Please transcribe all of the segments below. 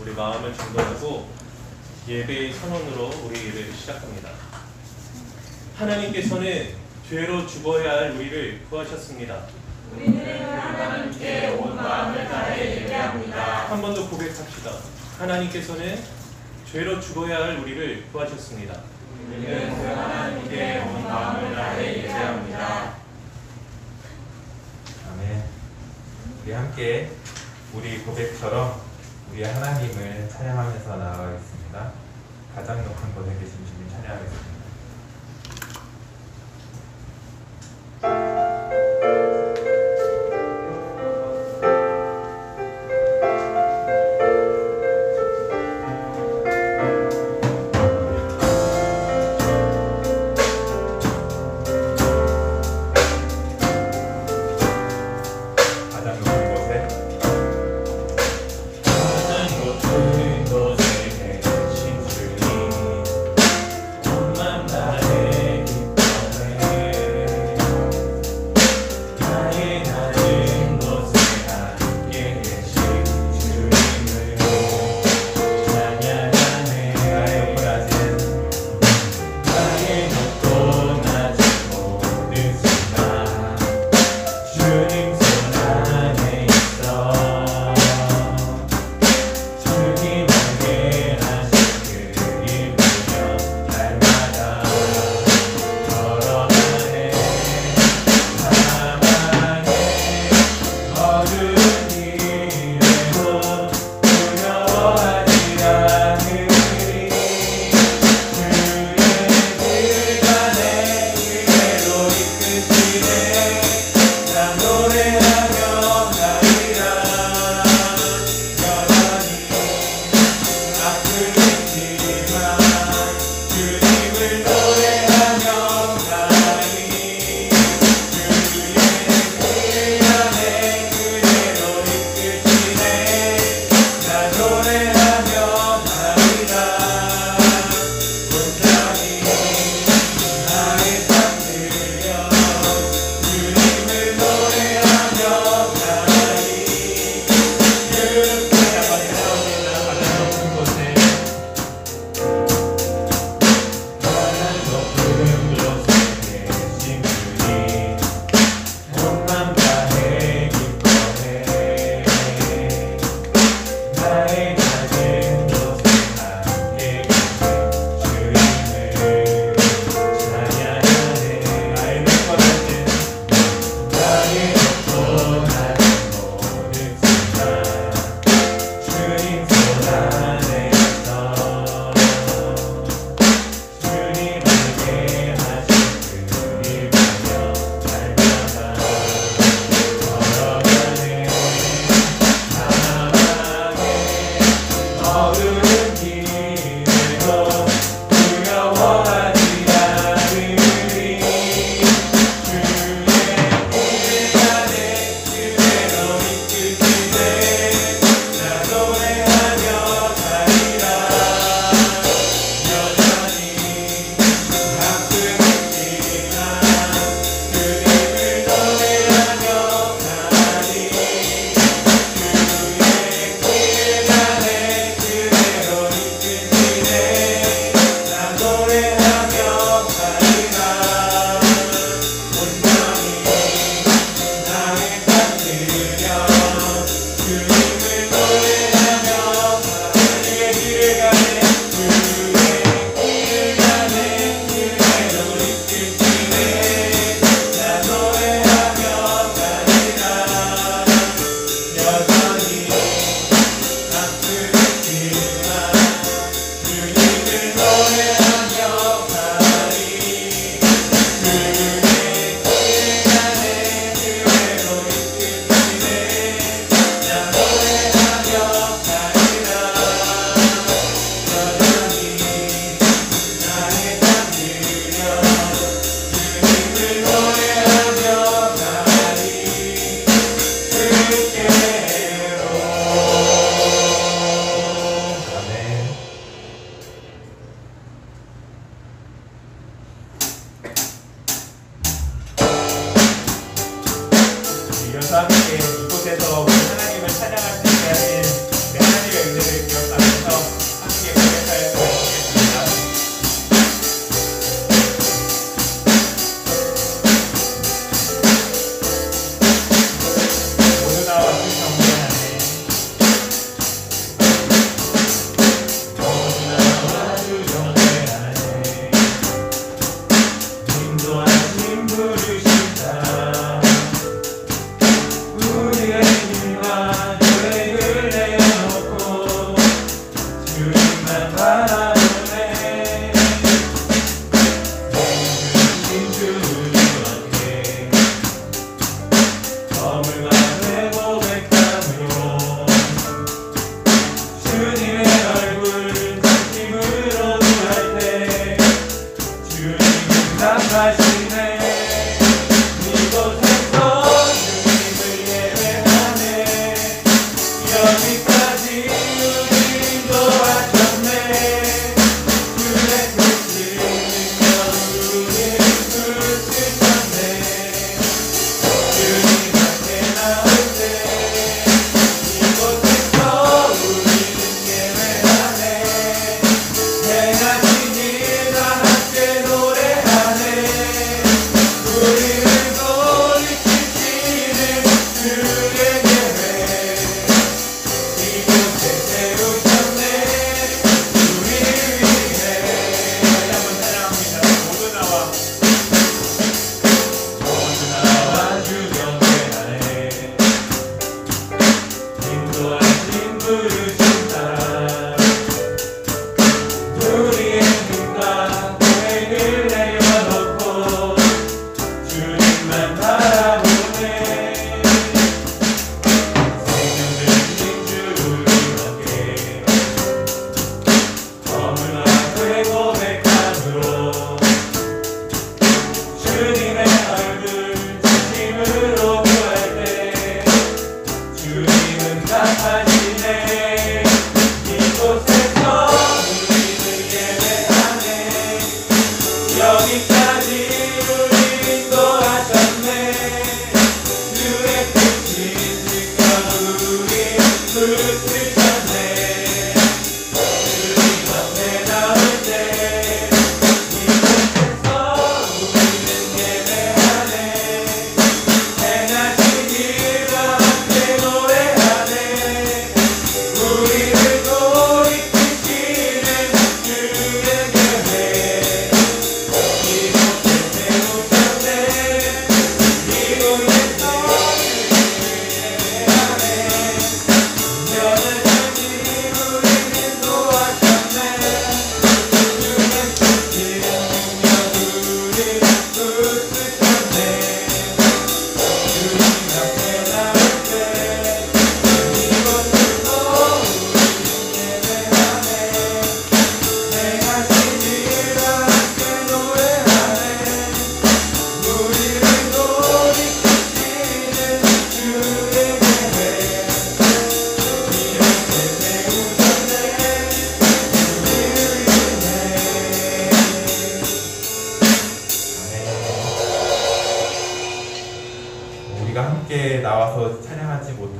우리 마음을 중단하고 예배의 선언으로 우리 예배를 시작합니다. 하나님께서는 죄로 죽어야 할 우리를 구하셨습니다. 우리는 하나님께 온 마음을 다해 예배합니다. 한 번 더 고백합시다. 하나님께서는 죄로 죽어야 할 우리를 구하셨습니다. 우리는 하나님께 온 마음을 다해 예배합니다. 아멘. 우리 함께 우리 고백처럼 우리 하나님을 찬양하면서 나아가겠습니다. 가장 높은 곳에 계신 주님 찬양하겠습니다.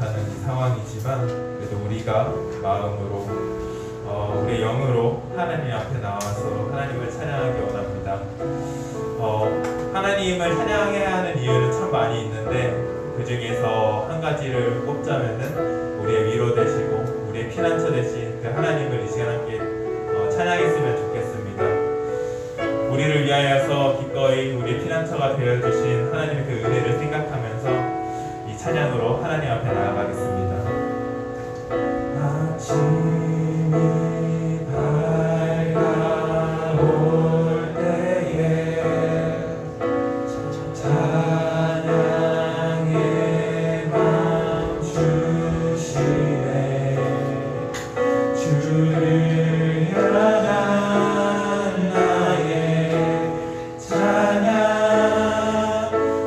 못하는 상황이지만 그래도 우리가 마음으로 우리의 영으로 하나님 앞에 나와서 하나님을 찬양하기 원합니다. 하나님을 찬양해야 하는 이유는 참 많이 있는데 그 중에서 한 가지를 꼽자면은 우리의 위로 되시고 우리의 피난처 되신 그 하나님을 이 시간 함께 찬양했으면 좋겠습니다. 우리를 위하여서 기꺼이 우리의 피난처가 되어주신 하나님의 그 은혜를 생각하면서 이 찬양으로 하나님 앞에 나아가겠습니다. 아침이 밝아올 때에 찬양의 맘 주시네. 주를 향한 나의 찬양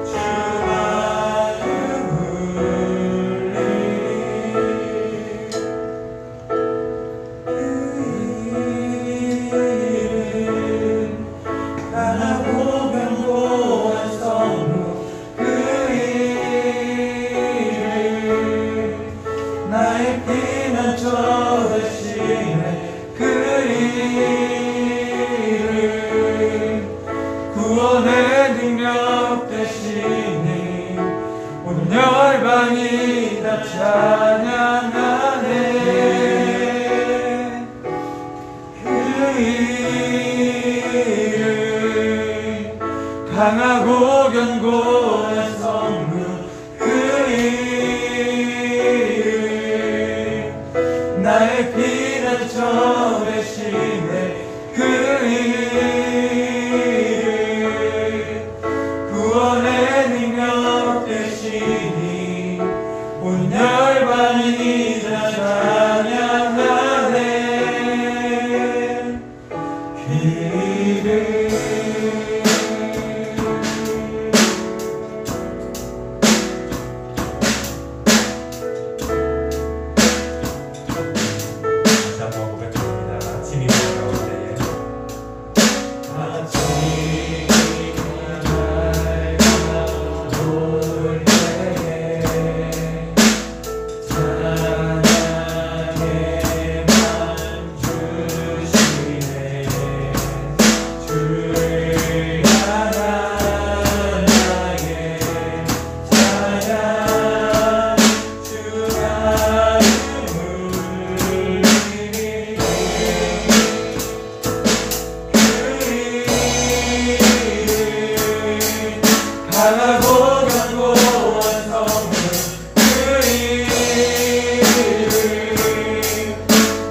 주마음 울리리. 그 일은 강하고 견고한 성루, 그 일은 나의 피난처 되시네. 그 일은 구원의 능력 되시니 온 열방이 다 찬양하네. 그 일은 강하고 견고한 성루, 그 일은 나의 피난처 되시네. 그 일은 구원의 능력 되시니 온 열방이 다 찬양하네. 그 일은 다시 한번 고백합니다. 아침이 밝아올 때에 아침이 밝아올 때에 찬양의 맘 주시네. 주를 향한 나의 찬양 주마음 울리리. 강하고 견고한 성문, 그 일은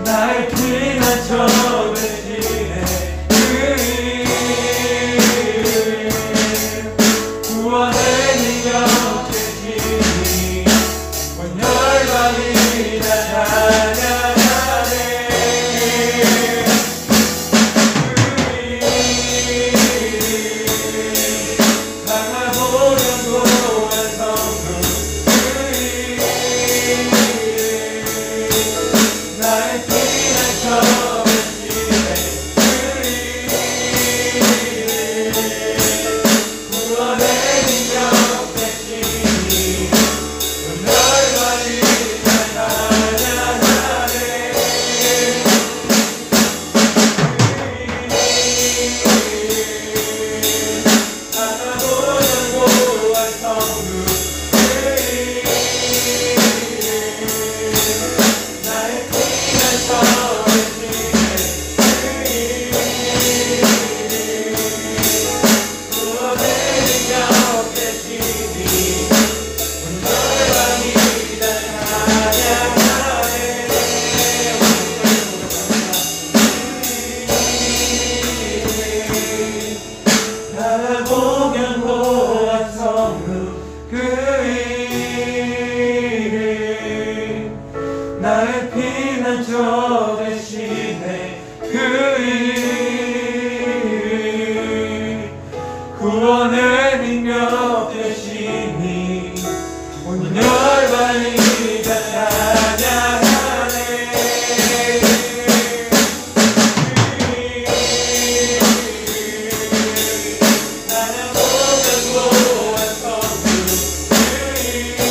나의 피난처 되시네. 그 일은 구원의 능력 되시니 온 열방이 다 찬양하네. 강하고 견고한 성루, 그 일은 나의 피난처 되시네. 그 일은 구원의 능력 되시니 온 열방이 다 찬양하네. 강하고 견고한 성루, 그 일은 나의 피난처 되시네. 그 일은 구원의 능력 되시니 온 열방이 다 찬양하네. 강하고 견고한 성루, 그 일은 나의 피난처 되시네. 그 일은 구원의 능력 되시니 온 열방이 다 찬양하네. 강하고 견고한 성루, 그 일은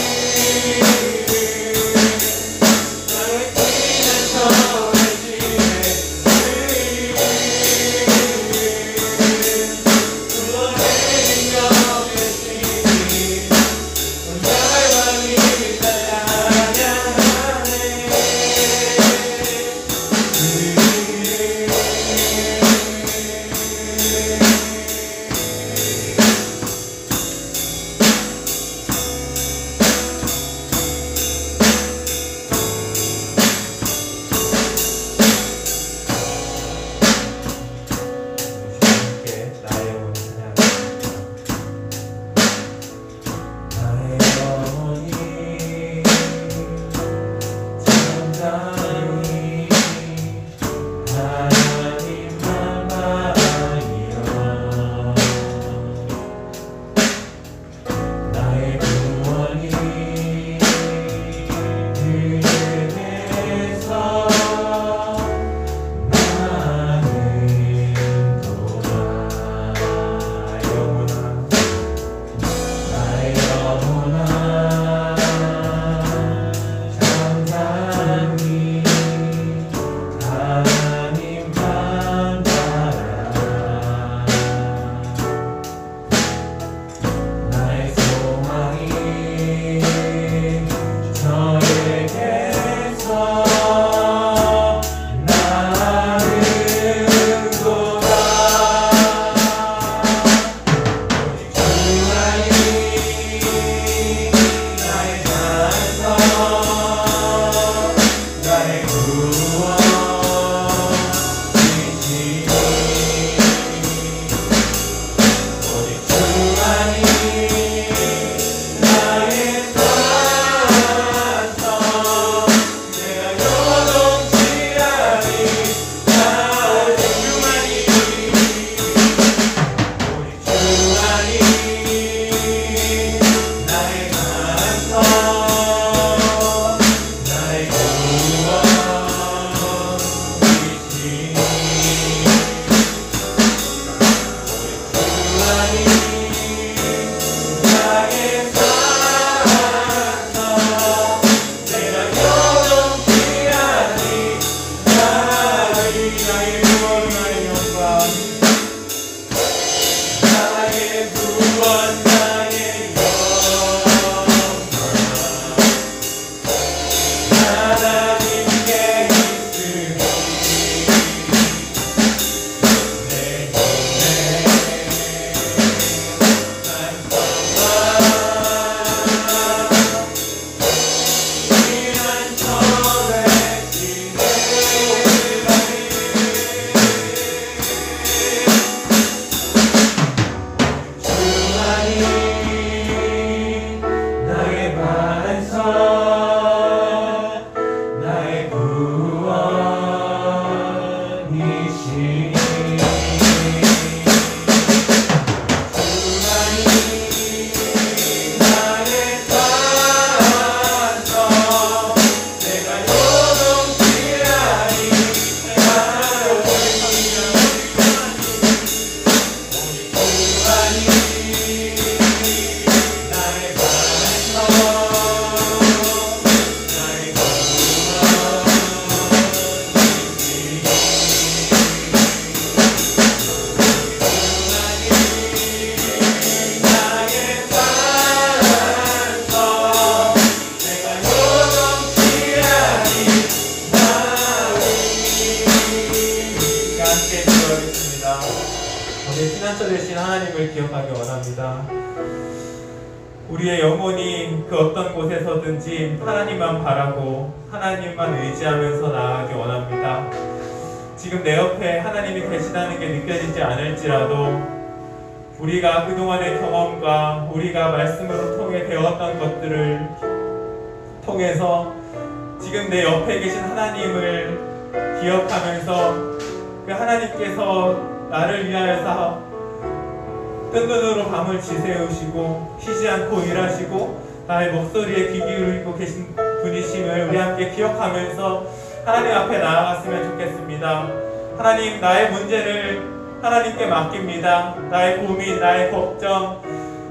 우리의 피난처 되신 하나님을 기억하기 원합니다. 우리의 영혼이 그 어떤 곳에서든지 하나님만 바라고 하나님만 의지하면서 나아가기 원합니다. 지금 내 옆에 하나님이 계시다는 게 느껴지지 않을지라도 우리가 그동안의 경험과 우리가 말씀으로 통해 배웠던 것들을 통해서 지금 내 옆에 계신 하나님을 기억하면서 그 하나님께서 나를 위하여서 뜬 눈으로 밤을 지새우시고 쉬지 않고 일하시고 나의 목소리에 귀 기울이고 계신 분이심을 우리 함께 기억하면서 하나님 앞에 나아갔으면 좋겠습니다. 하나님, 나의 문제를 하나님께 맡깁니다. 나의 고민, 나의 걱정,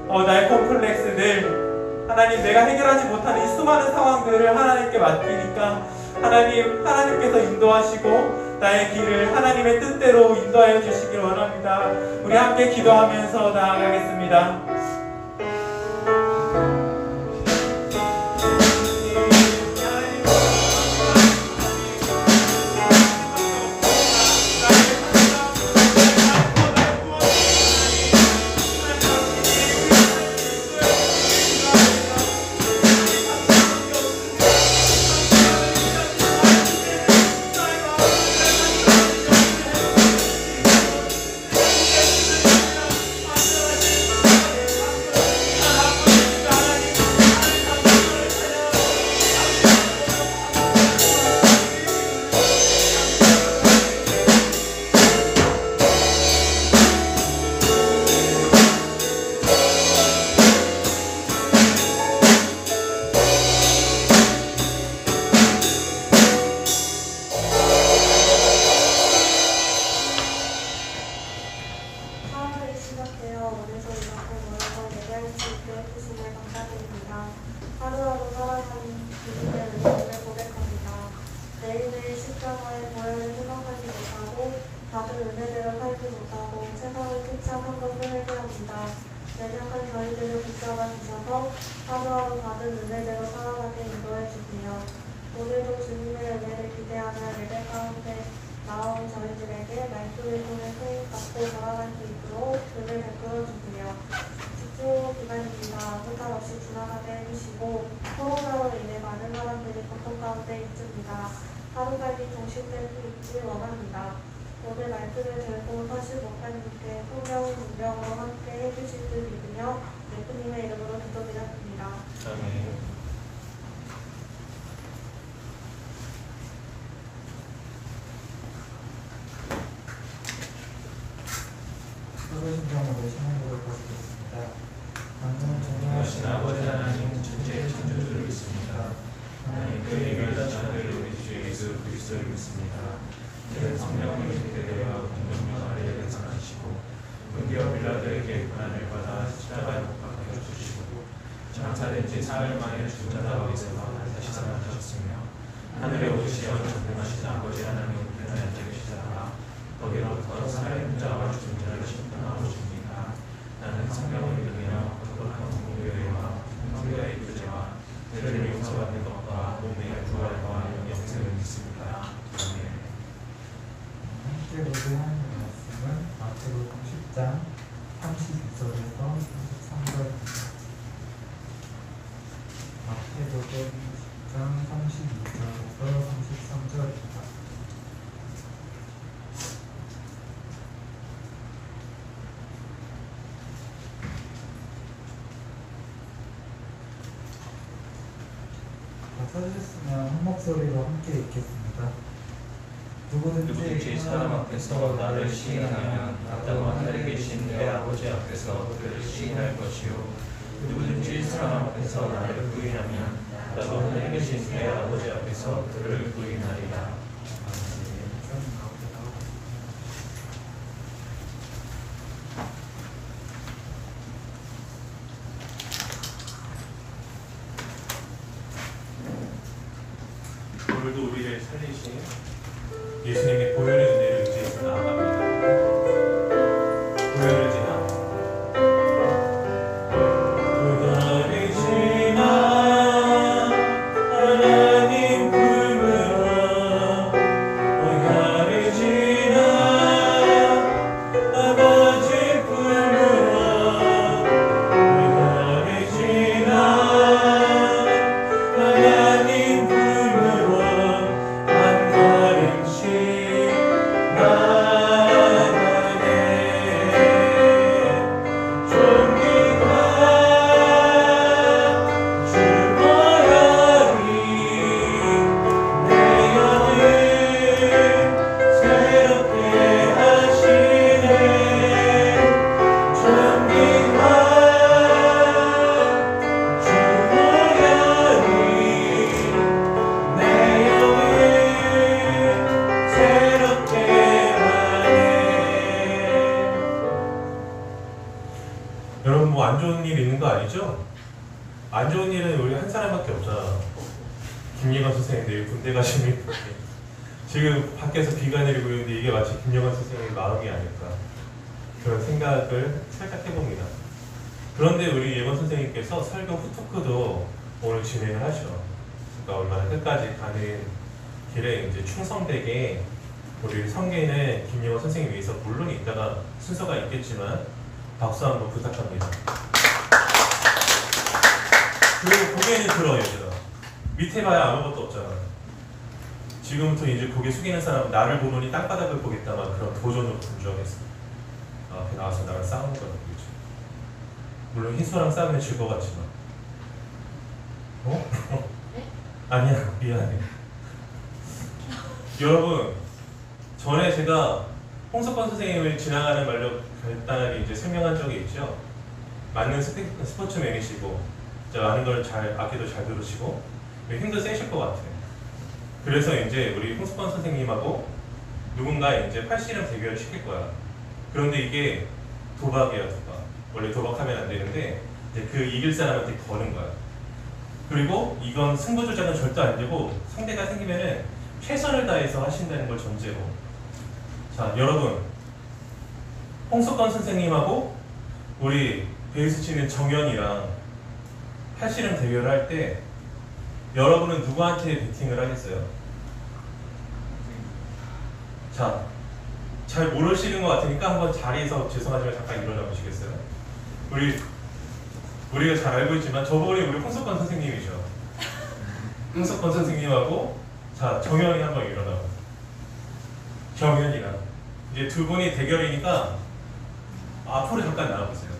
나의 콤플렉스들, 하나님, 내가 해결하지 못하는 이 수많은 상황들을 하나님께 맡기니까 하나님께서 인도하시고 나의 길을 하나님의 뜻대로 인도하여 주시길 원합니다. 우리 함께 기도하면서 나아가겠습니다. 오늘 말씀을 들고 사실 목사님께 성경 문명으로 함께 해주실 줄 믿으며 예수님의 이름으로 기도드렸습니다. 아멘. 성경으로 신앙으로 보시겠습니다. 방금 전능하신 아버지 하나님, 천지의 창조주를 믿습니다. 하나님 그 예결자 자를 우리 주 예수 그리스도를 믿습니다. 그는 성령을 믿되되어 공동명 아래에 변상하시고 은기와 빌라도에게 고난을 받아 십자가에 못 박혀 주시고 장사된 지 사흘 만에 죽은 자 가운데서 다시 살아나셨으며 하늘에 오르시어 전능하신 아버지 하나님 우편에 앉아 계시다가 거기로부터 살아있는 자와 죽은 자를 심판하오십니다. 나는 성령을 믿으며 거룩한 공교회와 성교의 교제와 죄를 용서받는 것과 몸의 부활과 영생을 믿습니다. 아멘. 함께 보는 하나님의 말씀은 마태복음 10장 32절에서 33절입니다. 마태복음 10장 32절에서 33절입니다. 찾으셨으면 한 목소리로 함께 읽겠습니다. 누구든지 사람 앞에서 나를 시인하면 나도 하늘에 계신 내 아버지 앞에서 그를 시인할 것이요 누구든지 사람 앞에서 나를 부인하면 나도 하늘에 계신 내 아버지 앞에서 그를 부인하리라. 오늘도 우리를 살리신 예수님의 보혈의 은혜를 의지해서 나아갑니다. 보혈을 지나 보혈을 지나 하나님 품으로 보혈을 지나 아버지 좋은 일 있는 거 아니죠? 안 좋은 일은 우리 한 사람밖에 없잖아. 김예건 선생님 내일 군대 가시는 지금 밖에서 비가 내리고 있는데 이게 마치 김예건 선생님의 마음이 아닐까 그런 생각을 살짝 해봅니다. 그런데 우리 예건 선생님께서 설교 후토크도 오늘 진행을 하셔. 그러니까 얼마나 끝까지 가는 길에 이제 충성되게 우리 성계는 김예원 선생님 위해서 물론 이따가 순서가 있겠지만 박수 한번 부탁합니다. 그리고 고개는 들어 얘들아. 밑에 봐야 아무것도 없잖아. 지금부터 이제 고개 숙이는 사람 나를 보더니 땅바닥을 보겠다만 그런 도전으로 분주하겠어. 앞에 나와서 나랑 싸우는 거야. 그렇죠? 물론 희수랑 싸우면 질 것 같지만 어? 아니야 미안해. 여러분 전에 제가 홍석권 선생님을 지나가는 말로 간단하게 이제 설명한 적이 있죠. 맞는 스포츠맨이시고 많은 걸 잘 악기도 잘 들으시고 힘도 세실 것 같아요. 그래서 이제 우리 홍석권 선생님하고 누군가 이제 팔씨름 대결을 시킬 거야. 그런데 이게 도박이야 도박. 원래 도박하면 안 되는데 이제 그 이길 사람한테 거는 거야. 그리고 이건 승부 조작은 절대 안 되고 상대가 생기면은 최선을 다해서 하신다는 걸 전제로. 자 여러분 홍석권 선생님하고 우리 베이스 치는 정연이랑 팔씨름 대결을 할 때 여러분은 누구한테 배팅을 하겠어요? 자, 잘 모르시는 것 같으니까 한번 자리에서 죄송하지만 잠깐 일어나 보시겠어요? 우리가 잘 알고 있지만 저번에 우리 홍석권 선생님이죠. 홍석권 선생님하고 자 정연이 한번 일어나 보세요. 정연이랑 이제 두 분이 대결이니까 앞으로 잠깐 나와보세요.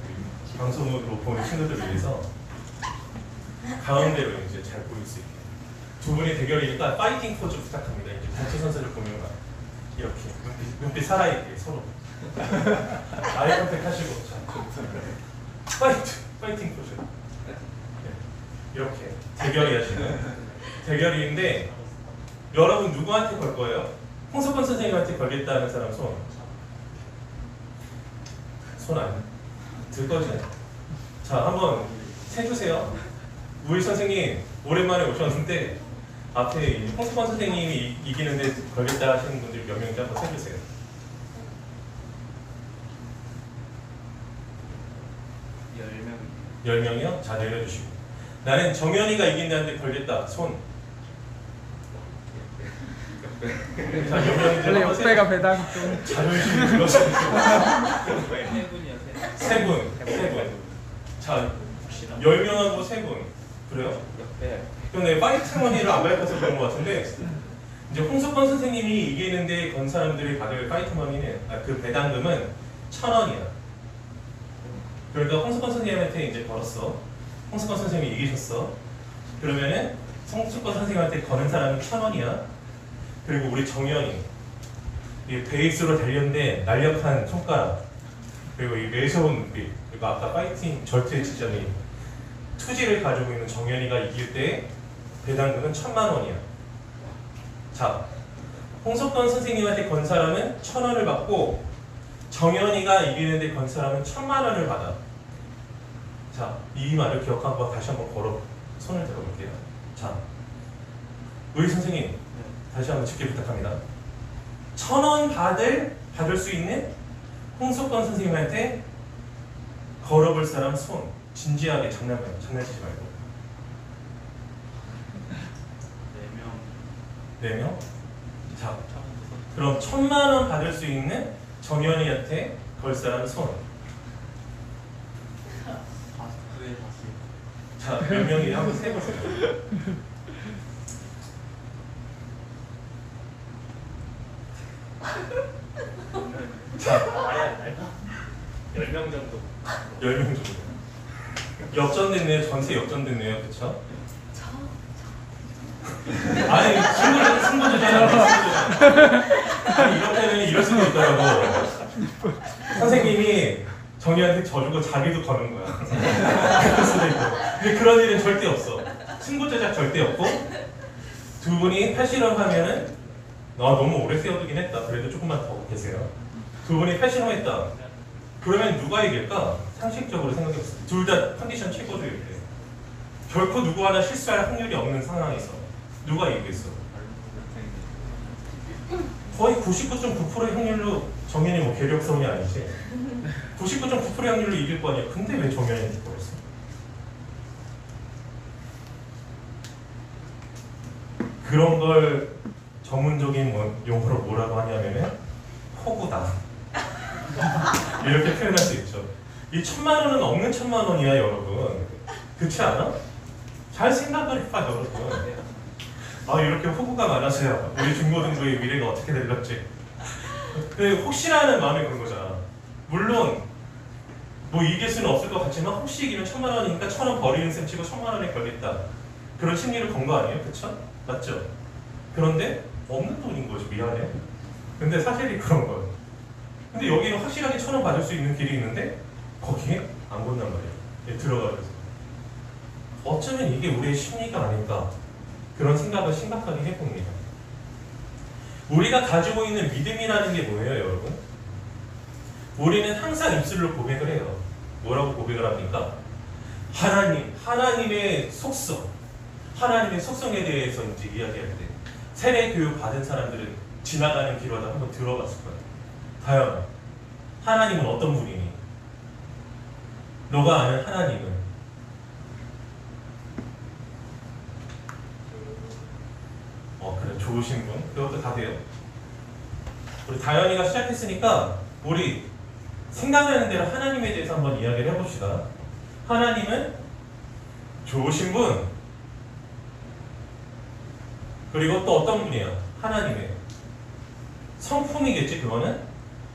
방송으로 보는 친구들을 위해서 가운데로 이제 잘 보일 수 있게 두 분이 대결이니까 파이팅 포즈 부탁합니다. 이제 국제 선수를 보면 이렇게 눈빛 살아있게 서로 아이 컨택 하시고 자 파이팅 포즈 이렇게 대결이 하시는 대결인데 여러분 누구한테 걸 거예요? 홍석권 선생님한테 걸겠다는 사람 손 아니야? 들 거지? 자 한번 세주세요. 우리 선생님 오랜만에 오셨는데 앞에 홍석권 선생님이 이기는데 걸겠다 하시는 분들 몇 명인지 한번 세주세요. 10명이요? 자 내려주시고 나는 정연이가 이긴다는데 걸겠다 손. 자 몇 명인지 원래 한번 역배가 배당이 좀 자존심이 들어서 세 분. 세 분. 자 10명하고 3분. 그래요? 근데 파이트머니를 안 밝혀서 그런 것 같은데 이제 홍석권 선생님이 이기는데 건 사람들이 받을 파이트머니는 그 배당금은 1,000원이야. 그러니까 홍석권 선생님한테 이제 걸었어. 홍석권 선생님이 이기셨어. 그러면은 홍석권 선생님한테 거는 사람은 1,000원이야. 그리고 우리 정연이 이 베이스로 달렸는데 날렵한 손가락 그리고 이 매서운 눈빛 그리고 아까 파이팅 절대 지점이 투지를 가지고 있는 정연이가 이길 때 배당금은 1,000만 원이야. 자, 홍석권 선생님한테 건 사람은 1,000원을 받고 정연이가 이기는데 건 사람은 1,000만 원을 받아. 자, 이 말을 기억하고 다시 한번 손을 들어볼게요. 자, 우리 선생님 다시 한번 짚게 부탁합니다. 1,000원 받을 수 있는 홍석권 선생님한테 걸어볼 사람 손. 진지하게 장난치지 말고. 4명? 자, 그럼 1,000만 원 받을 수 있는 정연이한테 걸 사람 손. 자, 몇 명이 한번 세보세요. 자, 10명 정도. 10명 정도. 역전됐네요. 전체 역전됐네요. 그쵸? 아니, 승부조잖아. 아니, 이렇게는 이럴 수도 있더라고. 선생님이 정희한테 져주고 자기도 거는 거야. 그럴 수도 있고. 근데 그런 일은 절대 없어. 승부조작 절대 없고, 두 분이 팔씨름 하면은, 너무 오래 세워두긴 했다. 그래도 조금만 더 계세요. 두 분이 팔씨름 했다. 그러면 누가 이길까? 상식적으로 생각해봤을 때 둘 다 컨디션 최고조일 때 결코 누구 하나 실수할 확률이 없는 상황에서 누가 이기겠어? 거의 99.9%의 확률로 정현이 뭐 계력성이 아니지 99.9%의 확률로 이길 거 아니야. 근데 왜 정현이 이길 거였어? 그런 걸 전문적인 용어로 뭐라고 하냐면은 호구다 이렇게 표현할 수 있죠. 이 1000만 원은 없는 1000만 원이야 여러분. 그렇지 않아? 잘 생각을 해봐 여러분. 아 이렇게 호구가 많아서야 우리 중고등부의 미래가 어떻게 될지. 근데 혹시라는 마음에 그런 거잖아. 물론 뭐 이길 수는 없을 것 같지만 혹시 이기면 1000만 원이니까 1000원 버리는 셈 치고 1000만 원에 걸겠다. 그런 심리를 건 거 아니에요? 그쵸? 맞죠? 그런데 없는 돈인 거지. 미안해. 근데 사실이 그런 거예요. 근데 여기는 확실하게 1000원 받을 수 있는 길이 있는데 거기에 안 건단 말이에요. 들어가면서 어쩌면 이게 우리의 심리가 아닐까 그런 생각을 심각하게 해봅니다. 우리가 가지고 있는 믿음이라는 게 뭐예요 여러분? 우리는 항상 입술로 고백을 해요. 뭐라고 고백을 합니까? 하나님의 속성, 하나님의 속성에 대해서 이제 이야기할 때 세례 교육 받은 사람들은 지나가는 길마다 한번 들어봤을 거예요. 다현아, 하나님은 어떤 분이니? 너가 아는 하나님은? 그래, 좋으신 분. 그것도 다 돼요. 우리 다현이가 시작했으니까 우리 생각나는 대로 하나님에 대해서 한번 이야기를 해봅시다. 하나님은 좋으신 분. 그리고 또 어떤 분이야? 하나님의 성품이겠지 그거는?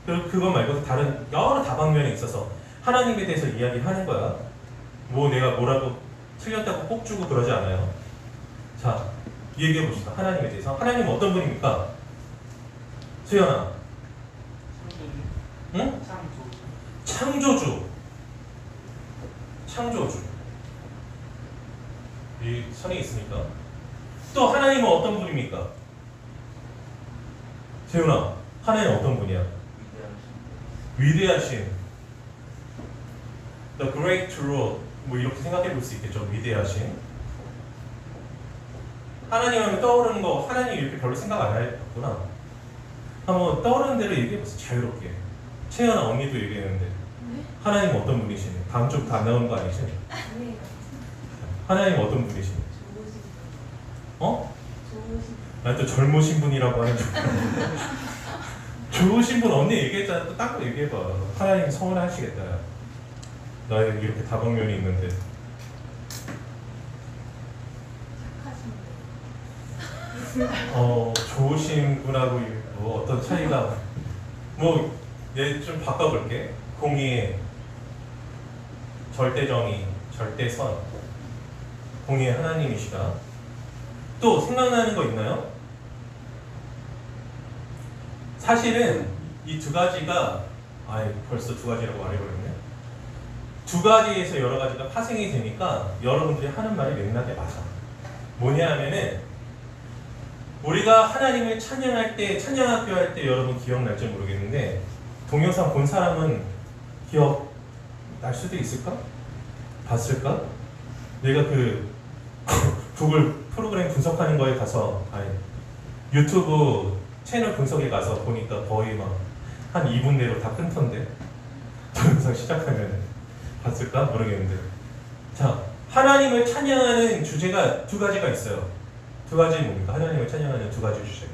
그리고 그거 말고도 다른 여러 다방면에 있어서 하나님에 대해서 이야기하는 거야. 뭐 내가 뭐라고 틀렸다고 꼭 주고 그러지 않아요. 자, 얘기해 봅시다. 하나님에 대해서. 하나님은 어떤 분입니까? 수연아. 응? 창조주. 창조주. 이 선이 있으니까. 또 하나님은 어떤 분입니까? 세훈아, 하나님은 어떤 분이야? 위대하신. The great ruler. 뭐 이렇게 생각해 볼 수 있겠죠. 위대하신. 하나님 하면 떠오르는 거 하나님 이렇게 별로 생각 안 했구나. 한번 떠오르는 대로 얘기해보세요. 자유롭게. 채연아 언니도 얘기했는데 하나님 어떤 분이시니? 다음 주부터 안 나오는 거 아니지? 하나님 어떤 분이시니? 어? 난 또 젊으신 분이라고 하는 줄. 좋으신 분 언니 얘기했잖아. 또 딱 얘기해봐. 하나님 서운하시겠다. 나에게 이렇게 다방면이 있는데. 좋으신 분하고 뭐 어떤 차이가 뭐 얘 좀 바꿔볼게. 공의의 절대정의, 절대선. 공의의 하나님이시다. 또 생각나는 거 있나요? 사실은 이 두 가지가 벌써 두 가지라고 말해버렸네. 두 가지에서 여러 가지가 파생이 되니까 여러분들이 하는 말이 맥락에 맞아. 뭐냐 하면은 우리가 하나님을 찬양할 때, 찬양학교 할 때 여러분 기억날지 모르겠는데 동영상 본 사람은 기억날 수도 있을까? 봤을까? 내가 그 구글 프로그램 분석하는 거에 가서 유튜브 채널 분석에 가서 보니까 거의 막 한 2분 내로 다 끊던데 동영상 시작하면 봤을까? 모르겠는데 자, 하나님을 찬양하는 주제가 두 가지가 있어요. 두 가지 뭡니까? 하나님을 찬양하는 두 가지 주제.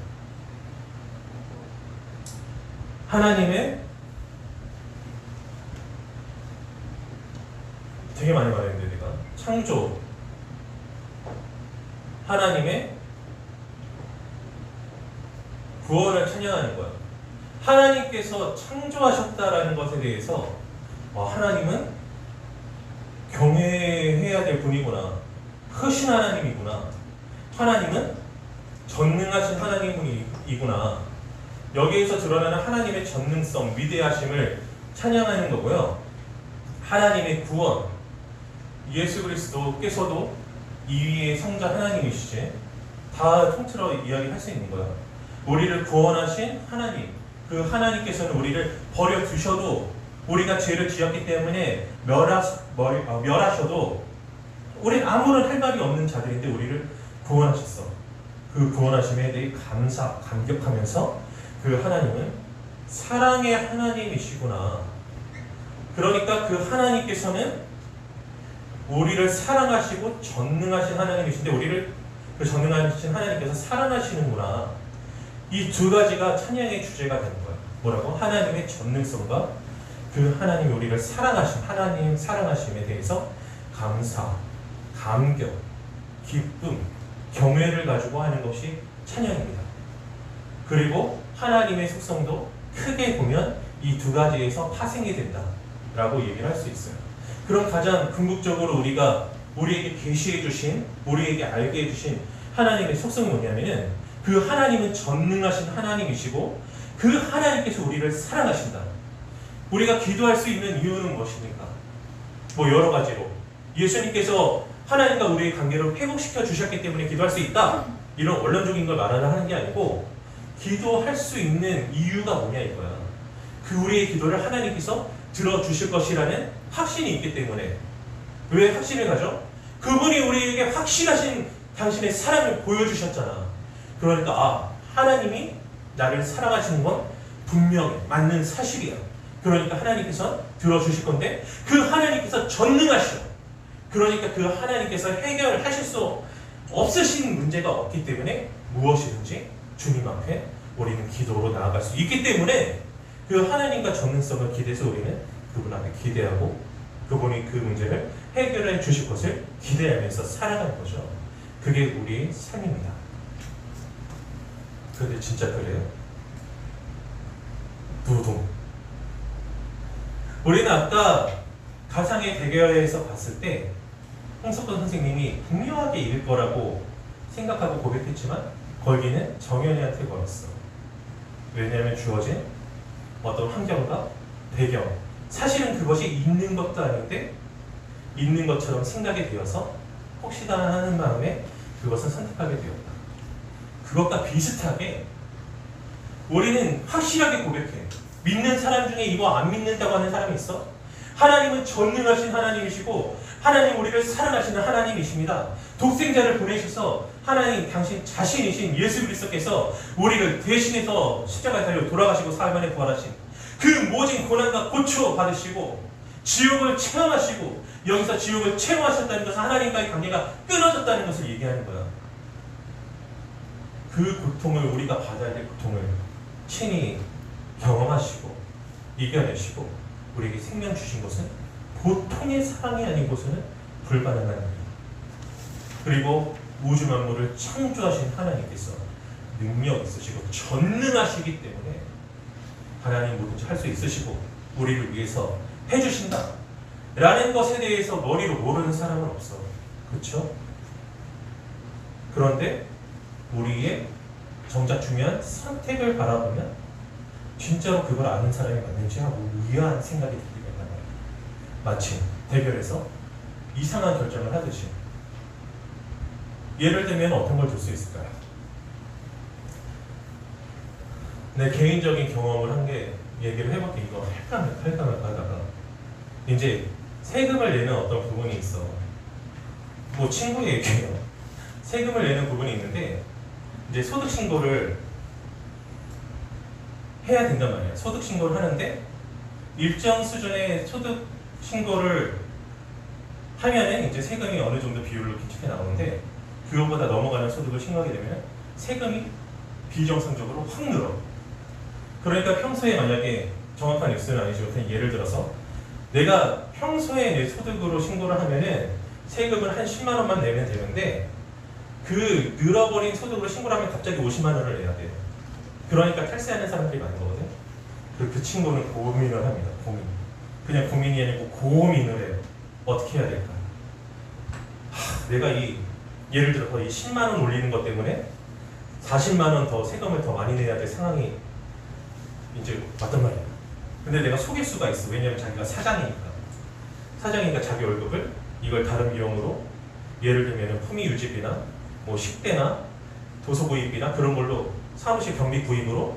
하나님의 되게 많이 말했는데 내가 창조, 하나님의 구원을 찬양하는 거야. 하나님께서 창조하셨다라는 것에 대해서 하나님은 경외해야 될 분이구나. 크신 하나님이구나. 하나님은 전능하신 하나님이구나. 여기에서 드러나는 하나님의 전능성, 위대하심을 찬양하는 거고요. 하나님의 구원, 예수 그리스도께서도 이위의 성자 하나님이시지. 다 통틀어 이야기할 수 있는 거야. 우리를 구원하신 하나님, 그 하나님께서는 우리를 버려두셔도 우리가 죄를 지었기 때문에 멸하셔도 우리 아무런 할 말이 없는 자들인데 우리를 구원하셨어. 그 구원하심에 대해 감격하면서 그 하나님은 사랑의 하나님이시구나. 그러니까 그 하나님께서는 우리를 사랑하시고 전능하신 하나님이신데 우리를 그 전능하신 하나님께서 사랑하시는구나. 이 두 가지가 찬양의 주제가 되는 거예요. 뭐라고? 하나님의 전능성과 그 하나님이 우리를 사랑하심, 하나님 사랑하심에 대해서 감사, 감격, 기쁨, 경외를 가지고 하는 것이 찬양입니다. 그리고 하나님의 속성도 크게 보면 이 두 가지에서 파생이 된다라고 얘기를 할 수 있어요. 그럼 가장 궁극적으로 우리에게 계시해 주신, 우리에게 알게 해 주신 하나님의 속성이 뭐냐면은 그 하나님은 전능하신 하나님이시고 그 하나님께서 우리를 사랑하신다. 우리가 기도할 수 있는 이유는 무엇입니까? 뭐 여러 가지로 예수님께서 하나님과 우리의 관계를 회복시켜 주셨기 때문에 기도할 수 있다. 이런 원론적인 걸 말하는 게 아니고 기도할 수 있는 이유가 뭐냐 이거야. 그 우리의 기도를 하나님께서 들어주실 것이라는 확신이 있기 때문에. 왜 확신을 가져? 그분이 우리에게 확실하신 당신의 사랑을 보여주셨잖아. 그러니까 하나님이 나를 사랑하시는 건 분명해. 맞는 사실이야. 그러니까 하나님께서 들어주실 건데 그 하나님께서 전능하셔. 그러니까 그 하나님께서 해결하실 수 없으신 문제가 없기 때문에 무엇이든지 주님 앞에 우리는 기도로 나아갈 수 있기 때문에 그 하나님과 전능성을 기대해서 우리는 그분 앞에 기대하고 그분이 그 문제를 해결해 주실 것을 기대하면서 살아가는 거죠. 그게 우리의 삶입니다. 그런데 진짜 그래요? 두둥. 우리는 아까 가상의 대결에서 봤을 때 홍석권 선생님이 분명하게 이길 거라고 생각하고 고백했지만 걸기는 정연이한테 걸었어. 왜냐하면 주어진 어떤 환경과 배경, 사실은 그것이 있는 것도 아닌데 있는 것처럼 생각이 되어서 혹시나 하는 마음에 그것을 선택하게 되었다. 그것과 비슷하게 우리는 확실하게 고백해. 믿는 사람 중에 이거 안 믿는다고 하는 사람이 있어? 하나님은 전능하신 하나님이시고 하나님 우리를 사랑하시는 하나님이십니다. 독생자를 보내셔서 하나님 당신 자신이신 예수 그리스도께서 우리를 대신해서 십자가에 달려 돌아가시고 사흘 만에 부활하신 그 모진 고난과 고초 받으시고 지옥을 체험하시고 여기서 지옥을 체험하셨다는 것은 하나님과의 관계가 끊어졌다는 것을 얘기하는 거야. 그 고통을 우리가 받아야 될 고통을 친히 경험하시고 이겨내시고 우리에게 생명 주신 것은 보통의 사랑이 아니고서는 불가능한 일이에요. 그리고 우주 만물을 창조하신 하나님께서 능력 있으시고 전능하시기 때문에 하나님 뭐든지 할 수 있으시고 우리를 위해서 해주신다 라는 것에 대해서 머리로 모르는 사람은 없어. 그렇죠? 그런데 우리의 정작 중요한 선택을 바라보면 진짜로 그걸 아는 사람이 맞는지 하고 의아한 생각이 들게 된단 말이에요. 마치 대결에서 이상한 결정을 하듯이. 예를 들면 어떤 걸 들 수 있을까요? 내 개인적인 경험을 한 게 얘기를 해볼게. 이거 할까 말까 하다가 이제 세금을 내는 어떤 부분이 있어. 뭐 친구 얘기예요. 세금을 내는 부분이 있는데 이제 소득 신고를 해야 된단 말이야. 소득 신고를 하는데 일정 수준의 소득 신고를 하면은 이제 세금이 어느 정도 비율로 기축해 나오는데 그것보다 넘어가는 소득을 신고하게 되면 세금이 비정상적으로 확 늘어. 그러니까 평소에 만약에 정확한 액수는 아니지만 그냥 예를 들어서 내가 평소에 내 소득으로 신고를 하면은 세금을 한 10만 원만 내면 되는데 그 늘어버린 소득으로 신고를 하면 갑자기 50만 원을 내야 돼. 그러니까 탈세하는 사람들이 많은 거거든. 그 친구는 고민을 합니다. 그냥 고민이 아니고 고민을 해요. 어떻게 해야 될까? 내가 예를 들어서 이 10만 원 올리는 것 때문에 40만 원 더 세금을 더 많이 내야 될 상황이 이제 왔단 말이야. 근데 내가 속일 수가 있어. 왜냐면 자기가 사장이니까 자기 월급을 이걸 다른 비용으로 예를 들면 품위 유지비나 뭐 식대나 도서 구입비나 그런 걸로 사무실 경비 구입으로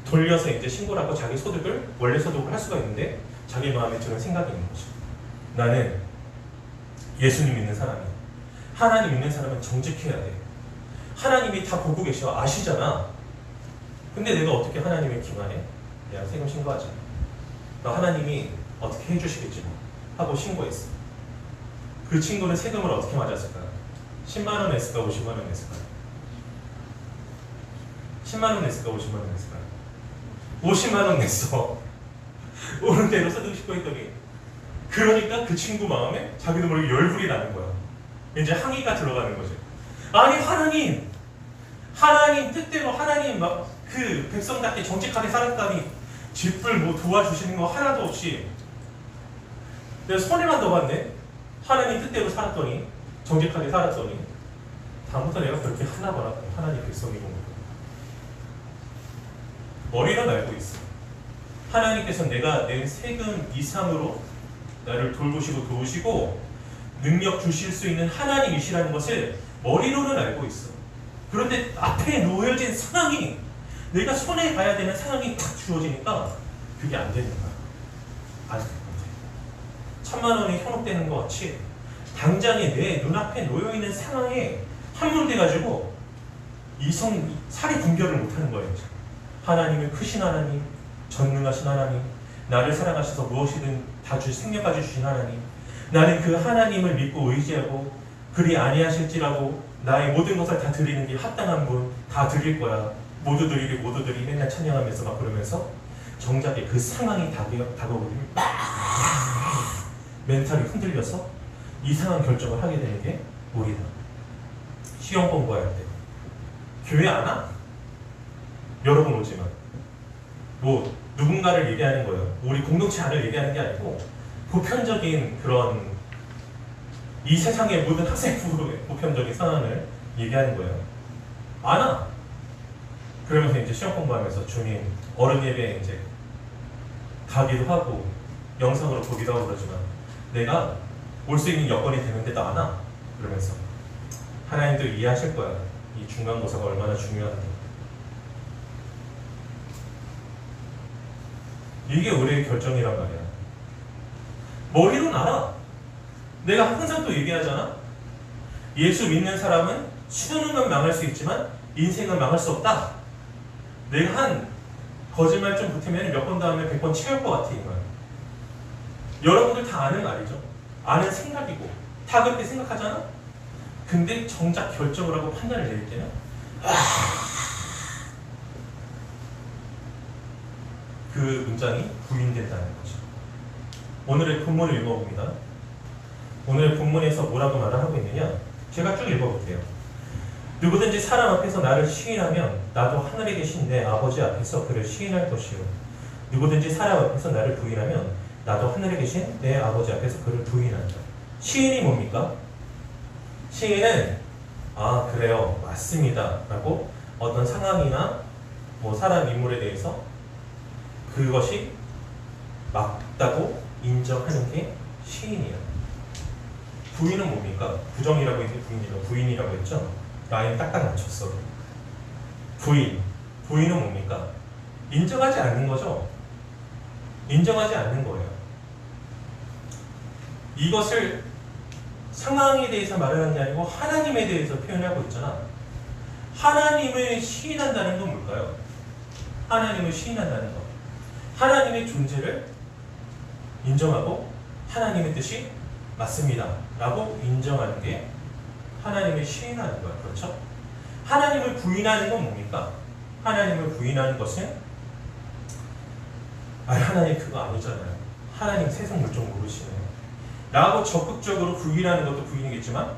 돌려서 이제 신고를 하고 자기 소득을 원래 소득을 할 수가 있는데 자기 마음에 드는 생각이 있는 거죠. 나는 예수님 믿는 사람이야. 하나님 믿는 사람은 정직해야 돼. 하나님이 다 보고 계셔. 아시잖아. 근데 내가 어떻게 하나님의 기만해? 내가 세금 신고하자. 너 하나님이 어떻게 해주시겠지 뭐 하고 신고했어. 그 친구는 세금을 어떻게 맞았을까? 10만 원 냈을까? 50만 원 냈을까? 10만 원 냈을까? 50만 원 냈을까? 50만 원 냈어. 오는 대로 세금 신고했더니 그러니까 그 친구 마음에 자기도 모르게 열불이 나는 거야. 이제 항의가 들어가는 거지. 아니 하나님 뜻대로 하나님 막 그 백성답게 정직하게 살았다니 쥐뿔 뭐 도와주시는 거 하나도 없이 내가 손해만 더 봤네. 하나님 뜻대로 살았더니 정직하게 살았더니 다음부터 내가 그렇게 하나봐라. 하나님 백성이 본 거. 머리는 알고 있어. 하나님께서 내가 낸 세금 이상으로 나를 돌보시고 도우시고 능력 주실 수 있는 하나님이시라는 것을 머리로는 알고 있어. 그런데 앞에 놓여진 상황이 내가 손해 봐야 되는 상황이 딱 주어지니까 그게 안 되는 거야. 안 되는 거지. 1,000만 원이 현혹되는 것 같이 당장에 내 눈앞에 놓여있는 상황에 함몰돼가지고 살이 분별을 못하는 거예요. 하나님은 크신 하나님, 전능하신 하나님, 나를 사랑하셔서 무엇이든 다 생명까지 주신 하나님, 나는 그 하나님을 믿고 의지하고 그리 아니하실지라도 나의 모든 것을 다 드리는 게 합당한 분 다 드릴 거야. 모두 드리리 맨날 찬양하면서 막 그러면서 정작에 그 상황이 다가오면 막 멘탈이 흔들려서 이상한 결정을 하게 되는 게 우리다. 시험 공부할 때 교회 안 와? 여러분 오지만 뭐 누군가를 얘기하는 거예요. 우리 공동체 안을 얘기하는 게 아니고 보편적인 그런 이 세상의 모든 학생부의 보편적인 상황을 얘기하는 거예요. 안 와. 그러면서 이제 시험 공부하면서 주님 어른 예배에 이제 가기도 하고 영상으로 보기도 하고 그러지만 내가 올 수 있는 여건이 되는데도 안 와. 그러면서 하나님도 이해하실 거야. 이 중간고사가 얼마나 중요한데. 이게 우리의 결정이란 말이야. 머리로는 알아. 내가 항상 또 얘기하잖아. 예수 믿는 사람은 수능은 망할 수 있지만 인생은 망할 수 없다. 내가 한 거짓말 좀 보태면 몇 번 다음에 100번 채울 것 같아. 이거. 여러분들 다 아는 말이죠. 아는 생각이고 다 그렇게 생각하잖아. 근데 정작 결정을 하고 판단을 내릴 때는 그 문장이 부인된다는 거죠. 오늘의 본문을 읽어봅니다. 오늘의 본문에서 뭐라고 말을 하고 있느냐? 제가 쭉 읽어볼게요. 누구든지 사람 앞에서 나를 시인하면 나도 하늘에 계신 내 아버지 앞에서 그를 시인할 것이요. 누구든지 사람 앞에서 나를 부인하면 나도 하늘에 계신 내 아버지 앞에서 그를 부인한다. 시인이 뭡니까? 시인은 그래요, 맞습니다 라고 어떤 상황이나 뭐 사람 인물에 대해서 그것이 맞다고 인정하는 게 시인이에요. 부인은 뭡니까? 부정이라고 했는데 부인이라고 했죠? 라인 딱딱 맞췄어. 부인은 뭡니까? 인정하지 않는 거죠. 인정하지 않는 거예요. 이것을 상황에 대해서 말을 하는 게 아니고 하나님에 대해서 표현하고 있잖아. 하나님을 시인한다는 건 뭘까요? 하나님을 시인한다는 것. 하나님의 존재를 인정하고 하나님의 뜻이 맞습니다 라고 인정하는 게 하나님을 시인하는 거야. 그렇죠? 하나님을 부인하는 건 뭡니까? 하나님을 부인하는 것은 하나님 그거 아니잖아요. 하나님 세상 물정 모르시네요 라고 적극적으로 부인하는 것도 부인이겠지만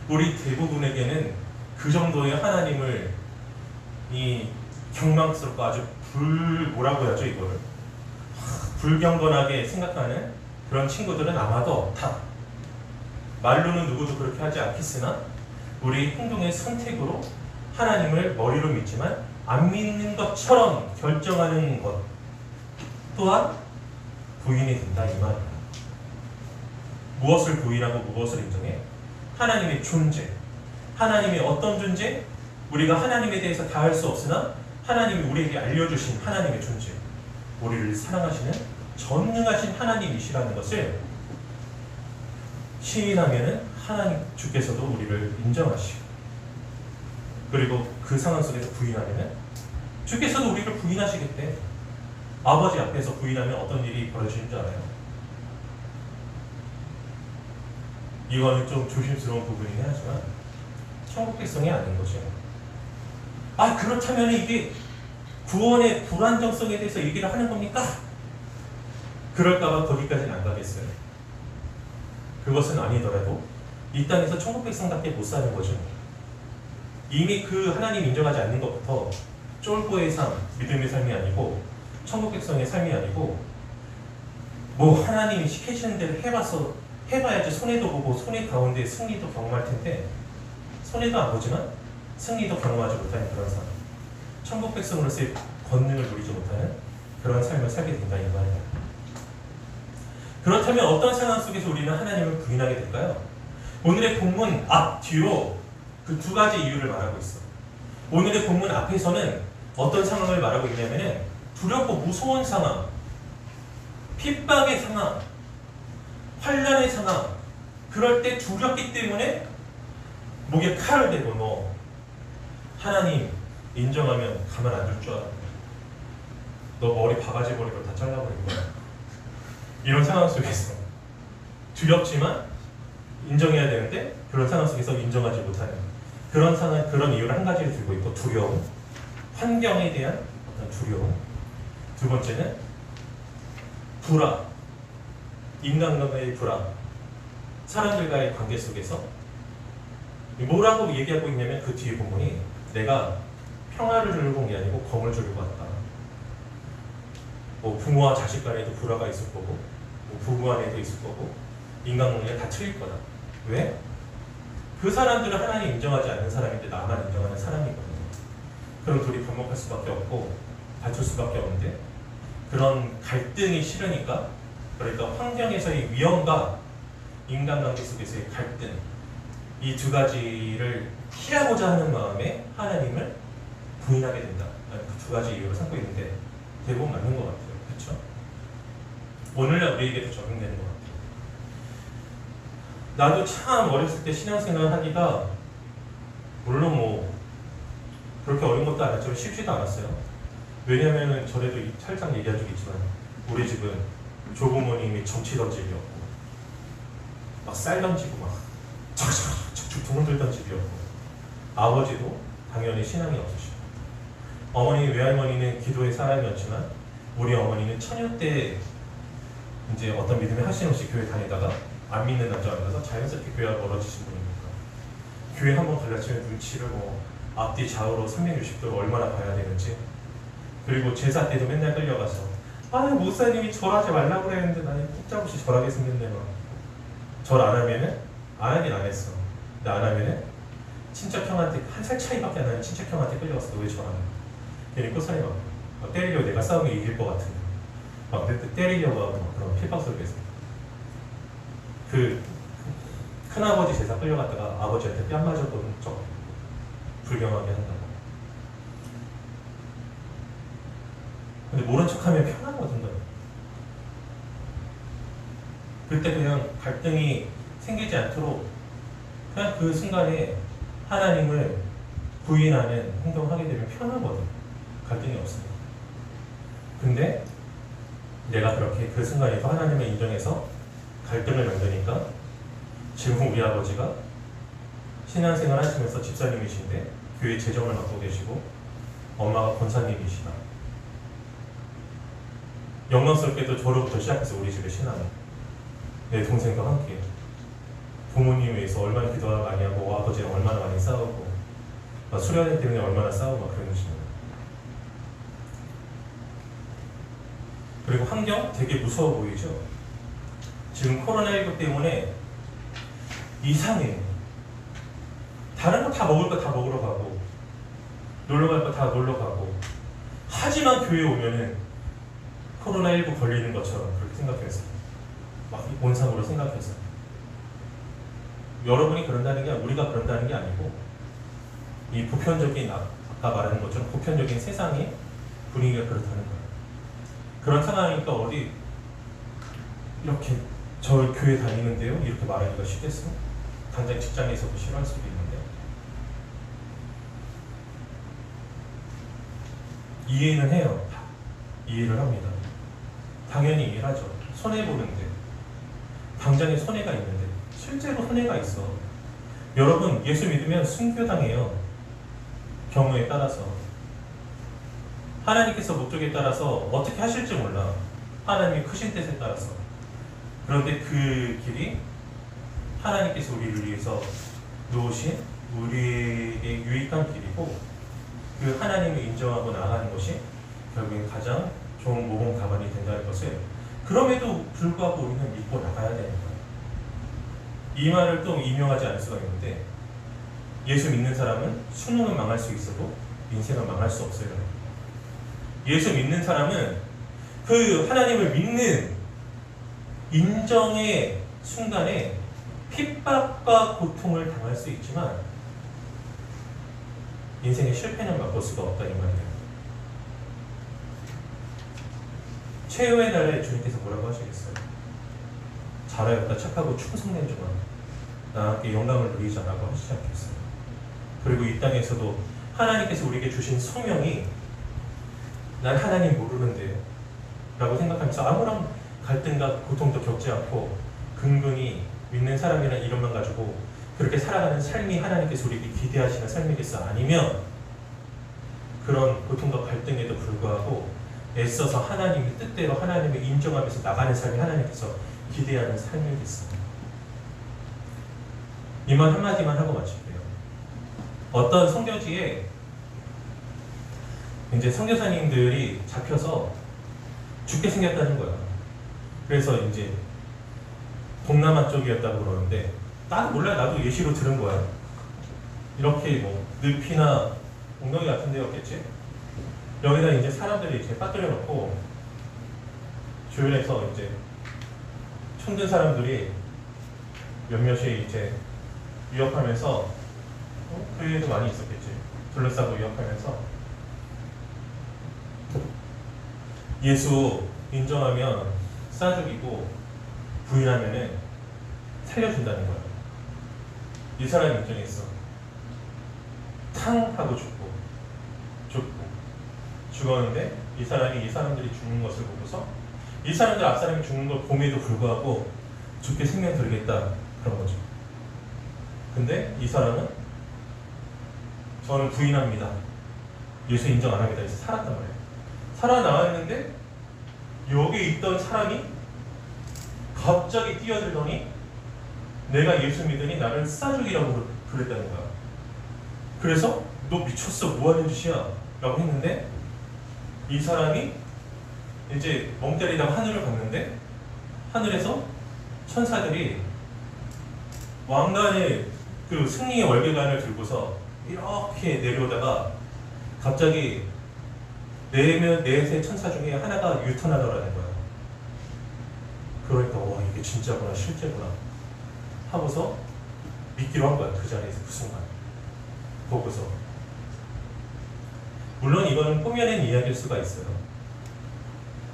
우리 대부분에게는 그 정도의 하나님을 경망스럽고 아주 뭐라고 해야죠 이거를 불경건하게 생각하는 그런 친구들은 아마도 없다. 말로는 누구도 그렇게 하지 않겠으나 우리 행동의 선택으로 하나님을 머리로 믿지만 안 믿는 것처럼 결정하는 것 또한 부인이 된다 이 말이야. 무엇을 부인하고 무엇을 인정해? 하나님의 존재. 하나님의 어떤 존재? 우리가 하나님에 대해서 다 할 수 없으나 하나님이 우리에게 알려주신 하나님의 존재. 우리를 사랑하시는 전능하신 하나님이시라는 것을 시인하면은 하나님 주께서도 우리를 인정하시고, 그리고 그 상황 속에서 부인하면은 주께서도 우리를 부인하시겠대. 아버지 앞에서 부인하면 어떤 일이 벌어지는 줄 알아요? 이거는 좀 조심스러운 부분이긴 하지만 천국 백성이 아닌 거죠. 아, 그렇다면 이게 구원의 불안정성에 대해서 얘기를 하는 겁니까? 그럴까봐 거기까지는 안 가겠어요. 그것은 아니더라도 이 땅에서 천국 백성답게 못 사는 거죠. 이미 그 하나님 인정하지 않는 것부터 쫄보의 삶, 믿음의 삶이 아니고 천국 백성의 삶이 아니고, 뭐 하나님이 시키시는 대로 해봐야지 손해도 보고 손해 가운데 승리도 경험할 텐데, 손해도 안 보지만 승리도 경험하지 못하는 그런 삶, 천국 백성으로서의 권능을 누리지 못하는 그런 삶을 살게 된다 이 말이에요. 그렇다면 어떤 상황 속에서 우리는 하나님을 부인하게 될까요? 오늘의 본문 앞, 뒤로 그 두 가지 이유를 말하고 있어. 오늘의 본문 앞에서는 어떤 상황을 말하고 있냐면은 두렵고 무서운 상황, 핍박의 상황, 환난의 상황, 그럴 때 두렵기 때문에 목에 칼을 대고 너 하나님 인정하면 가만 안 둘 줄 알아. 너 머리 바가지 머리로 다 잘라버릴 거야. 이런 상황 속에서 두렵지만 인정해야 되는데 그런 상황 속에서 인정하지 못하는 그런 상황, 그런 이유를 한 가지를 들고 있고, 두려움, 환경에 대한 어떤 두려움. 두 번째는 불안, 인간과의 불안, 사람들과의 관계 속에서 뭐라고 얘기하고 있냐면 그 뒤에 본문이 내가 평화를 주려고 온 게 아니고 검을 주려고 왔다. 뭐 부모와 자식 간에도 불화가 있을 거고, 뭐 부부 안에도 있을 거고, 인간관계가 다 틀릴 거다. 왜? 그 사람들은 하나님 인정하지 않는 사람인데 나만 인정하는 사람이거든요. 그럼 둘이 반목할 수밖에 없고 다툴 수밖에 없는데, 그런 갈등이 싫으니까, 그러니까 환경에서의 위험과 인간관계 속에서의 갈등, 이 두 가지를 피하고자 하는 마음에 하나님을 부인하게 된다. 그 두 가지 이유를 삼고 있는데 대부분 맞는 것 같아요. 그렇죠? 오늘날 우리에게도 적용되는 것 같아요. 나도 참 어렸을 때 신앙생활 하기가 물론 뭐 그렇게 어려운 것도 아니었지만 쉽지도 않았어요. 왜냐면은 전에도 살짝 얘기한 적이 있지만 우리 집은 조부모님이 정치 던집이었고 막 쌀 던지고 막 척척 두문들던 집이었고, 아버지도 당연히 신앙이 없으시고, 어머니 외할머니는 기도의 사람이었지만 우리 어머니는 처녀 때 이제 어떤 믿음의 하신 없이 교회 다니다가 안 믿는 남자 만나서 자연스럽게 교회와 멀어지신 분이니까 교회 한번 갈라치면 눈치를 뭐 앞뒤 좌우로 360도로 얼마나 봐야 되는지, 그리고 제사 때도 맨날 끌려가서 목사님이 절하지 말라고 그랬는데 나는 푹잡없이 절하게 생겼네. 막 절 안 하면은 안 하긴 안 했어. 근데 안 하면은 친척형한테 한 살 차이밖에 안 나는 친척형한테 끌려가서 너 왜 절 안 해? 괜히 꽃살이 막 때리려고, 내가 싸우면 이길 것 같은데 막 때리려고 하고 막 그런 필박 소리가 있어. 그 큰아버지 제사 끌려갔다가 아버지한테 뺨 맞았던 적, 불경하게 한다고. 근데 모른 척하면 편하거든. 그때 그냥 갈등이 생기지 않도록 그냥 그 순간에 하나님을 부인하는 행동을 하게 되면 편하거든. 갈등이 없으니까. 근데 내가 그렇게 그 순간에도 하나님을 인정해서 갈등을 만드니까 지금 우리 아버지가 신앙생활 하시면서 집사님이신데 교회 재정을 맡고 계시고 엄마가 권사님이시다. 영광스럽게도 저로부터 시작해서 우리 집의 신앙을 내 동생과 함께 부모님 위해서 얼마나 기도를 많이 하고 아버지랑 얼마나 많이 싸우고 수련회 때문에 얼마나 싸우고 막 그런 식으로. 그리고 환경 되게 무서워 보이죠? 지금 코로나19 때문에 이상해. 다른 거 다 먹을 거 다 먹으러 가고 놀러 갈 거 다 놀러 가고, 하지만 교회에 오면은 코로나19 걸리는 것처럼 그렇게 생각했어요. 막 원상으로 생각했어요. 여러분이 그런다는 게 우리가 그런다는 게 아니고, 이 보편적인 아까 말하는 것처럼 보편적인 세상의 분위기가 그렇다는 거예요. 그런 상황이니까 어디 이렇게 저 교회 다니는데요? 이렇게 말하기가 쉽겠어? 당장 직장에서도 싫어할 수도 있는데. 이해는 해요. 이해를 합니다. 당연히 이해를 하죠. 손해보는데, 당장에 손해가 있는데, 실제로 손해가 있어. 여러분, 예수 믿으면 순교당해요. 경우에 따라서. 하나님께서 목적에 따라서 어떻게 하실지 몰라. 하나님이 크신 뜻에 따라서. 그런데 그 길이 하나님께서 우리를 위해서 놓으신 우리에게 유익한 길이고, 그 하나님을 인정하고 나아가는 것이 결국엔 가장 좋은 모범 가반이 된다는 것을, 그럼에도 불구하고 우리는 믿고 나가야 되는 거예요. 이 말을 또 인용하지 않을 수가 있는데, 예수 믿는 사람은 수능은 망할 수 있어도 인생은 망할 수 없어요. 예수 믿는 사람은 그 하나님을 믿는 인정의 순간에 핍박과 고통을 당할 수 있지만 인생의 실패는 맛볼 수가 없다, 이 말이에요. 최후의 날에 주님께서 뭐라고 하시겠어요? 잘하였다, 착하고 충성된 종아, 나와 함께 영광을 누리자라고 하시지 않겠어요? 그리고 이 땅에서도 하나님께서 우리에게 주신 소명이 난 하나님 모르는데요 라고 생각하면서 아무런 갈등과 고통도 겪지 않고 근근히 믿는 사람이라는 이름만 가지고 그렇게 살아가는 삶이 하나님께서 우리에게 기대하시는 삶이겠어? 아니면 그런 고통과 갈등에도 불구하고 애써서 하나님의 뜻대로 하나님을 인정하면서 나가는 삶이 하나님께서 기대하는 삶이겠어? 이 말 한마디만 하고 마칠게요. 어떤 선교지에 이제 선교사님들이 잡혀서 죽게 생겼다는 거야. 그래서 이제 동남아 쪽이었다고 그러는데, 나도 몰라, 나도 예시로 들은 거야. 이렇게 뭐 늪이나 웅덩이 같은 데였겠지. 여기다 이제 사람들이 이렇게 빠뜨려 놓고 주변에서 이제 천든 사람들이 몇몇이 이제 위협하면서, 교회에도 많이 있었겠지. 둘러싸고 위협하면서 예수 인정하면 싸죽이고 부인하면은 살려준다는 거야. 이 사람이 인정했어. 탕 하고 죽고 죽었는데 이 사람들이 죽는 것을 보고서 이 사람들 앞사람이 죽는 걸 봄에도 불구하고 죽게 생명 들겠다 그런 거죠. 근데 이 사람은 저는 부인합니다, 예수 인정 안 합니다, 해서 살았단 말이에요. 살아나왔는데 여기 있던 사람이 갑자기 뛰어들더니 내가 예수 믿으니 나를 싸죽이라고 그랬다는 거야. 그래서 너 미쳤어, 뭐하는 짓이야 라고 했는데, 이 사람이 이제 멍 때리다가 하늘을 봤는데 하늘에서 천사들이 왕관의 그 승리의 월계관을 들고서 이렇게 내려오다가 갑자기 넷의 천사 중에 하나가 유턴하더라는 거야. 그러니까 와, 이게 진짜구나, 실제구나 하고서 믿기로 한 거야. 그 자리에서 그 순간 보고서. 물론 이거는 꾸며낸 이야기일 수가 있어요.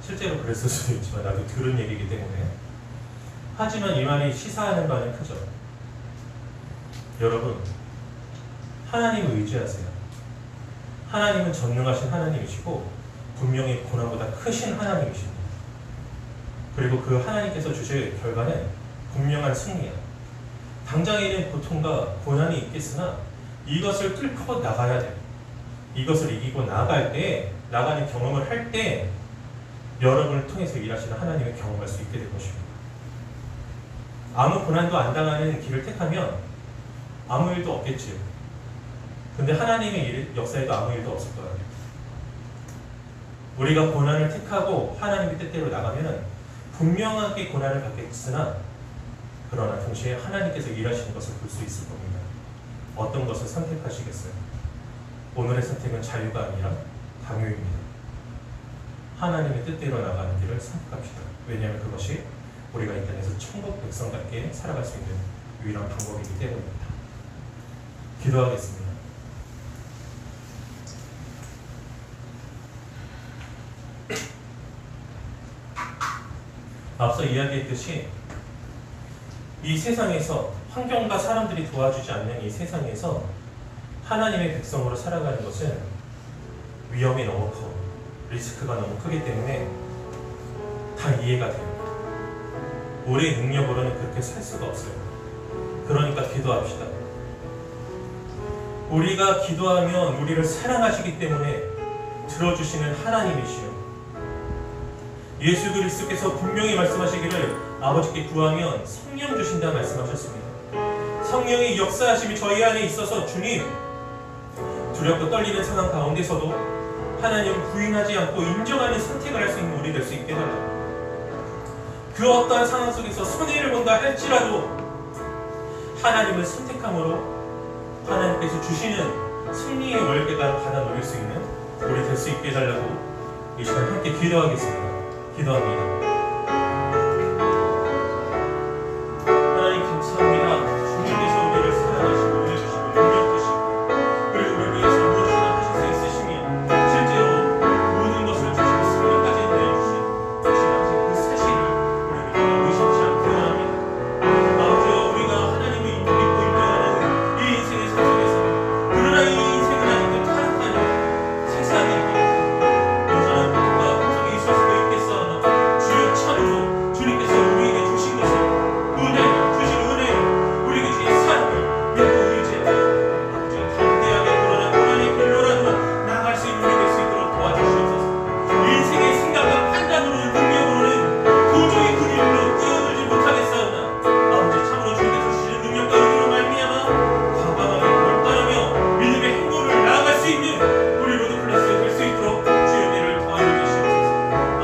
실제로 그랬을 수도 있지만 나도 들은 얘기이기 때문에. 하지만 이 말이 시사하는 바는 크죠. 여러분, 하나님을 의지하세요. 하나님은 전능하신 하나님이시고 분명히 고난보다 크신 하나님이십니다. 그리고 그 하나님께서 주실 결과는 분명한 승리야. 당장에는 고통과 고난이 있겠으나 이것을 뚫고 나가야 돼요. 이것을 이기고 나아갈 때, 나가는 경험을 할 때 여러분을 통해서 일하시는 하나님을 경험할 수 있게 될 것입니다. 아무 고난도 안 당하는 길을 택하면 아무 일도 없겠지요. 근데 하나님의 역사에도 아무 일도 없을 거예요. 우리가 고난을 택하고 하나님의 뜻대로 나가면 분명하게 고난을 받겠으나, 그러나 동시에 하나님께서 일하시는 것을 볼 수 있을 겁니다. 어떤 것을 선택하시겠어요? 오늘의 선택은 자유가 아니라 강요입니다. 하나님의 뜻대로 나가는 길을 선택합시다. 왜냐하면 그것이 우리가 이 땅에서 천국 백성답게 살아갈 수 있는 유일한 방법이기 때문입니다. 기도하겠습니다. 앞서 이야기했듯이 이 세상에서 환경과 사람들이 도와주지 않는 이 세상에서 하나님의 백성으로 살아가는 것은 위험이 너무 커, 리스크가 너무 크기 때문에 다 이해가 돼요. 우리의 능력으로는 그렇게 살 수가 없어요. 그러니까 기도합시다. 우리가 기도하면 우리를 사랑하시기 때문에 들어주시는 하나님이시요. 예수 그리스도께서 분명히 말씀하시기를 아버지께 구하면 성령 주신다 말씀하셨습니다. 성령의 역사하심이 저희 안에 있어서 주님, 두렵고 떨리는 상황 가운데서도 하나님을 부인하지 않고 인정하는 선택을 할 수 있는 우리 될 수 있게 달라고. 그 어떠한 상황 속에서 손해를 본다 할지라도 하나님을 선택함으로 하나님께서 주시는 승리의 월계가 받아 누릴 수 있는 우리 될 수 있게 해달라고 이 시간 함께 기도하겠습니다. 기도합니다. 하나님 감사합니다. 주님께서 우리를 사랑하시고 올려주시고 능력주시고 그리고 우리를 위해서 무엇이나 하실 수 있으시니 실제로 모든 것을 주시고 승리까지 내려주신 그 사실을 우리가 의심치 않게 합니다. 아버지여, 우리가 하나님을 믿고 인정하는 이 인생의 삶 속에서 그러나 이 인생은 아직도 타락하니 세상에 여전한 고통과 고통이 있을 수도 있겠사오나 주여, 참으로 주님께서 우리에게 주신 것을 주신 은혜를 우리에게 주신 사랑을 믿고 의지하고 아버지가 담대하게 그러나 고난의 길로라도 나아갈 수 있는 우리 될 수 있도록 도와주시옵소서. 인생의 생각과 판단으로는 능력으로는 도저히 그 길로 뛰어들지 못하겠사오나 아버지, 참으로 주님께서 주시는 능력과 은혜로 말미암아 과감하게 그걸 따르며 믿음의 행보를 나아갈 수 있는 우리 모두 플러스 될 수 있도록 주의 은혜를 더하여 주시옵소서.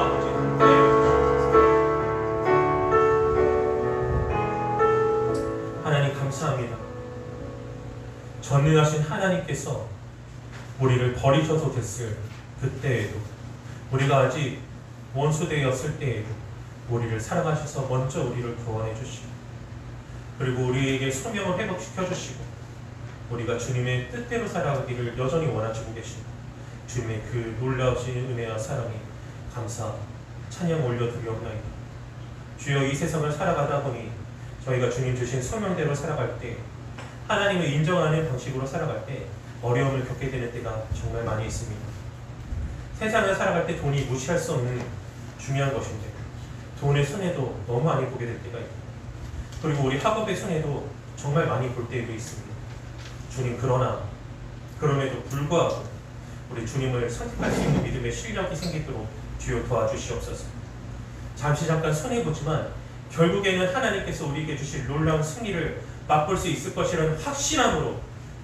아버지, 함께해 주시옵소서. 하나님 감사합니다. 전능하신 하나님께서 우리를 버리셔도 됐을 그때에도, 우리가 아직 원수되었을 때에도 우리를 사랑하셔서 먼저 우리를 구원해 주시고, 그리고 우리에게 소명을 회복시켜 주시고, 우리가 주님의 뜻대로 살아가기를 여전히 원하시고 계십니다. 주님의 그 놀라우신 은혜와 사랑에 감사, 찬양 올려드리옵나이다. 주여, 이 세상을 살아가다 보니 저희가 주님 주신 소명대로 살아갈 때, 하나님을 인정하는 방식으로 살아갈 때 어려움을 겪게 되는 때가 정말 많이 있습니다. 세상을 살아갈 때 돈이 무시할 수 없는 중요한 것인데 돈의 손해도 너무 많이 보게 될 때가 있고, 그리고 우리 학업의 손해도 정말 많이 볼 때도 있습니다. 주님, 그럼에도 불구하고 우리 주님을 선택할 수 있는 믿음의 실력이 생기도록 주여 도와주시옵소서. 잠깐 손해보지만 결국에는 하나님께서 우리에게 주실 놀라운 승리를 맛볼 수 있을 것이라는 확신함으로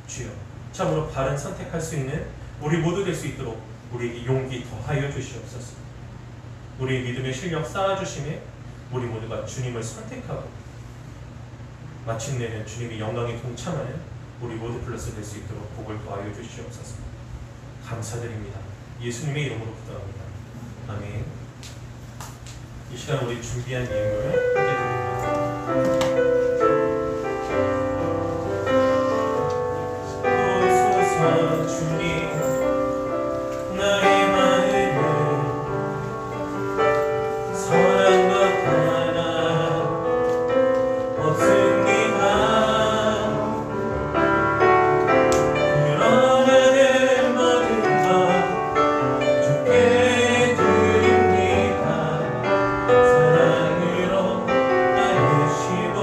주여, 참으로 바른 선택할 수 있는 우리 모두 될 수 있도록 우리에게 용기 더하여 주시옵소서. 우리의 믿음의 실력 쌓아주심에 우리 모두가 주님을 선택하고 마침내는 주님의 영광에 동참하는 우리 모두 플러스 될 수 있도록 복을 더하여 주시옵소서. 감사드립니다. 예수님의 이름으로 기도합니다. 아멘. 이 시간 우리 준비한 예물을 함께 드립니다. 주님, 나의 마음은 선한 것 하나 없습니다. 그러나 내 모든 것 주께 드립니다. 사랑으로 나누시고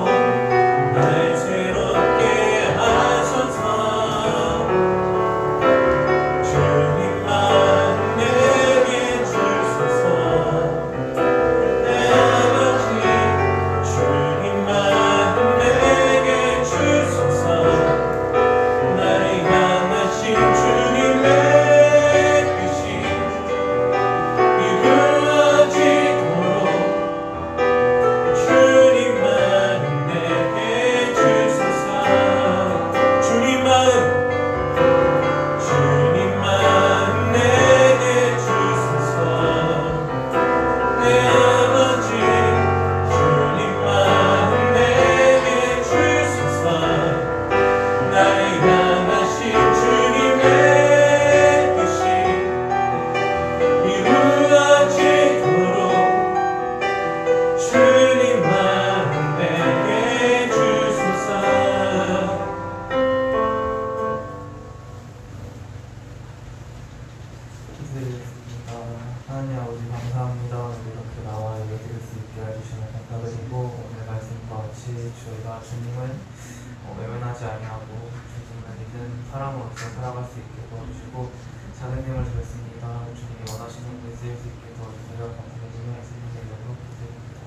수 있게 도와주시고 작은 힘을 드렸습니다. 주님이 원하시는 데 쓰일 수 있게 도와주세요. 감사의 주님의 예수님의 이름으로 기도드립니다.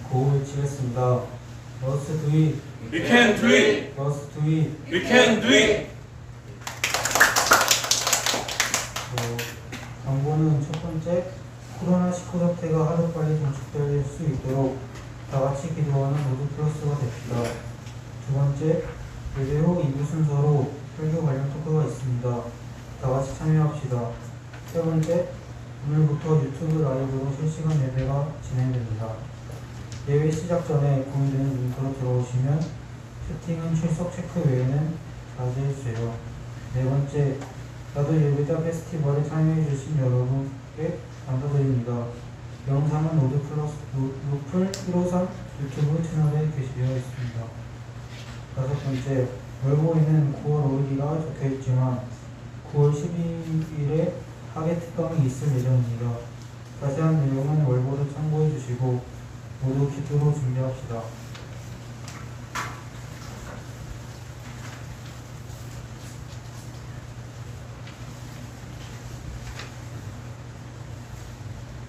구호 외치겠습니다. Must do it. We can do it. Must do it. We can do it. 광고는 첫 번째, 코로나19 사태가 하루빨리 종식될 수 있도록 다 같이 기도하는 모두 플러스가 됩시다. 두 번째, 예배 후 2부 순서로 설교 관련 토크가 있습니다. 다 같이 참여합시다. 세 번째, 오늘부터 유튜브 라이브로 실시간 예배가 진행됩니다. 예배 시작 전에 공유되는 링크로 들어오시면 채팅은 출석 체크 외에는 자제해주세요. 네 번째, 나도 예배자 페스티벌에 참여해주신 여러분께 감사드립니다. 영상은 로플 153 유튜브 채널에 게시되어 있습니다. 다섯 번째, 월보에는 9월 5일이라 적혀있지만 9월 12일에 학예 특강이 있을 예정입니다. 자세한 내용은 월보를 참고해주시고 모두 기도로 준비합시다.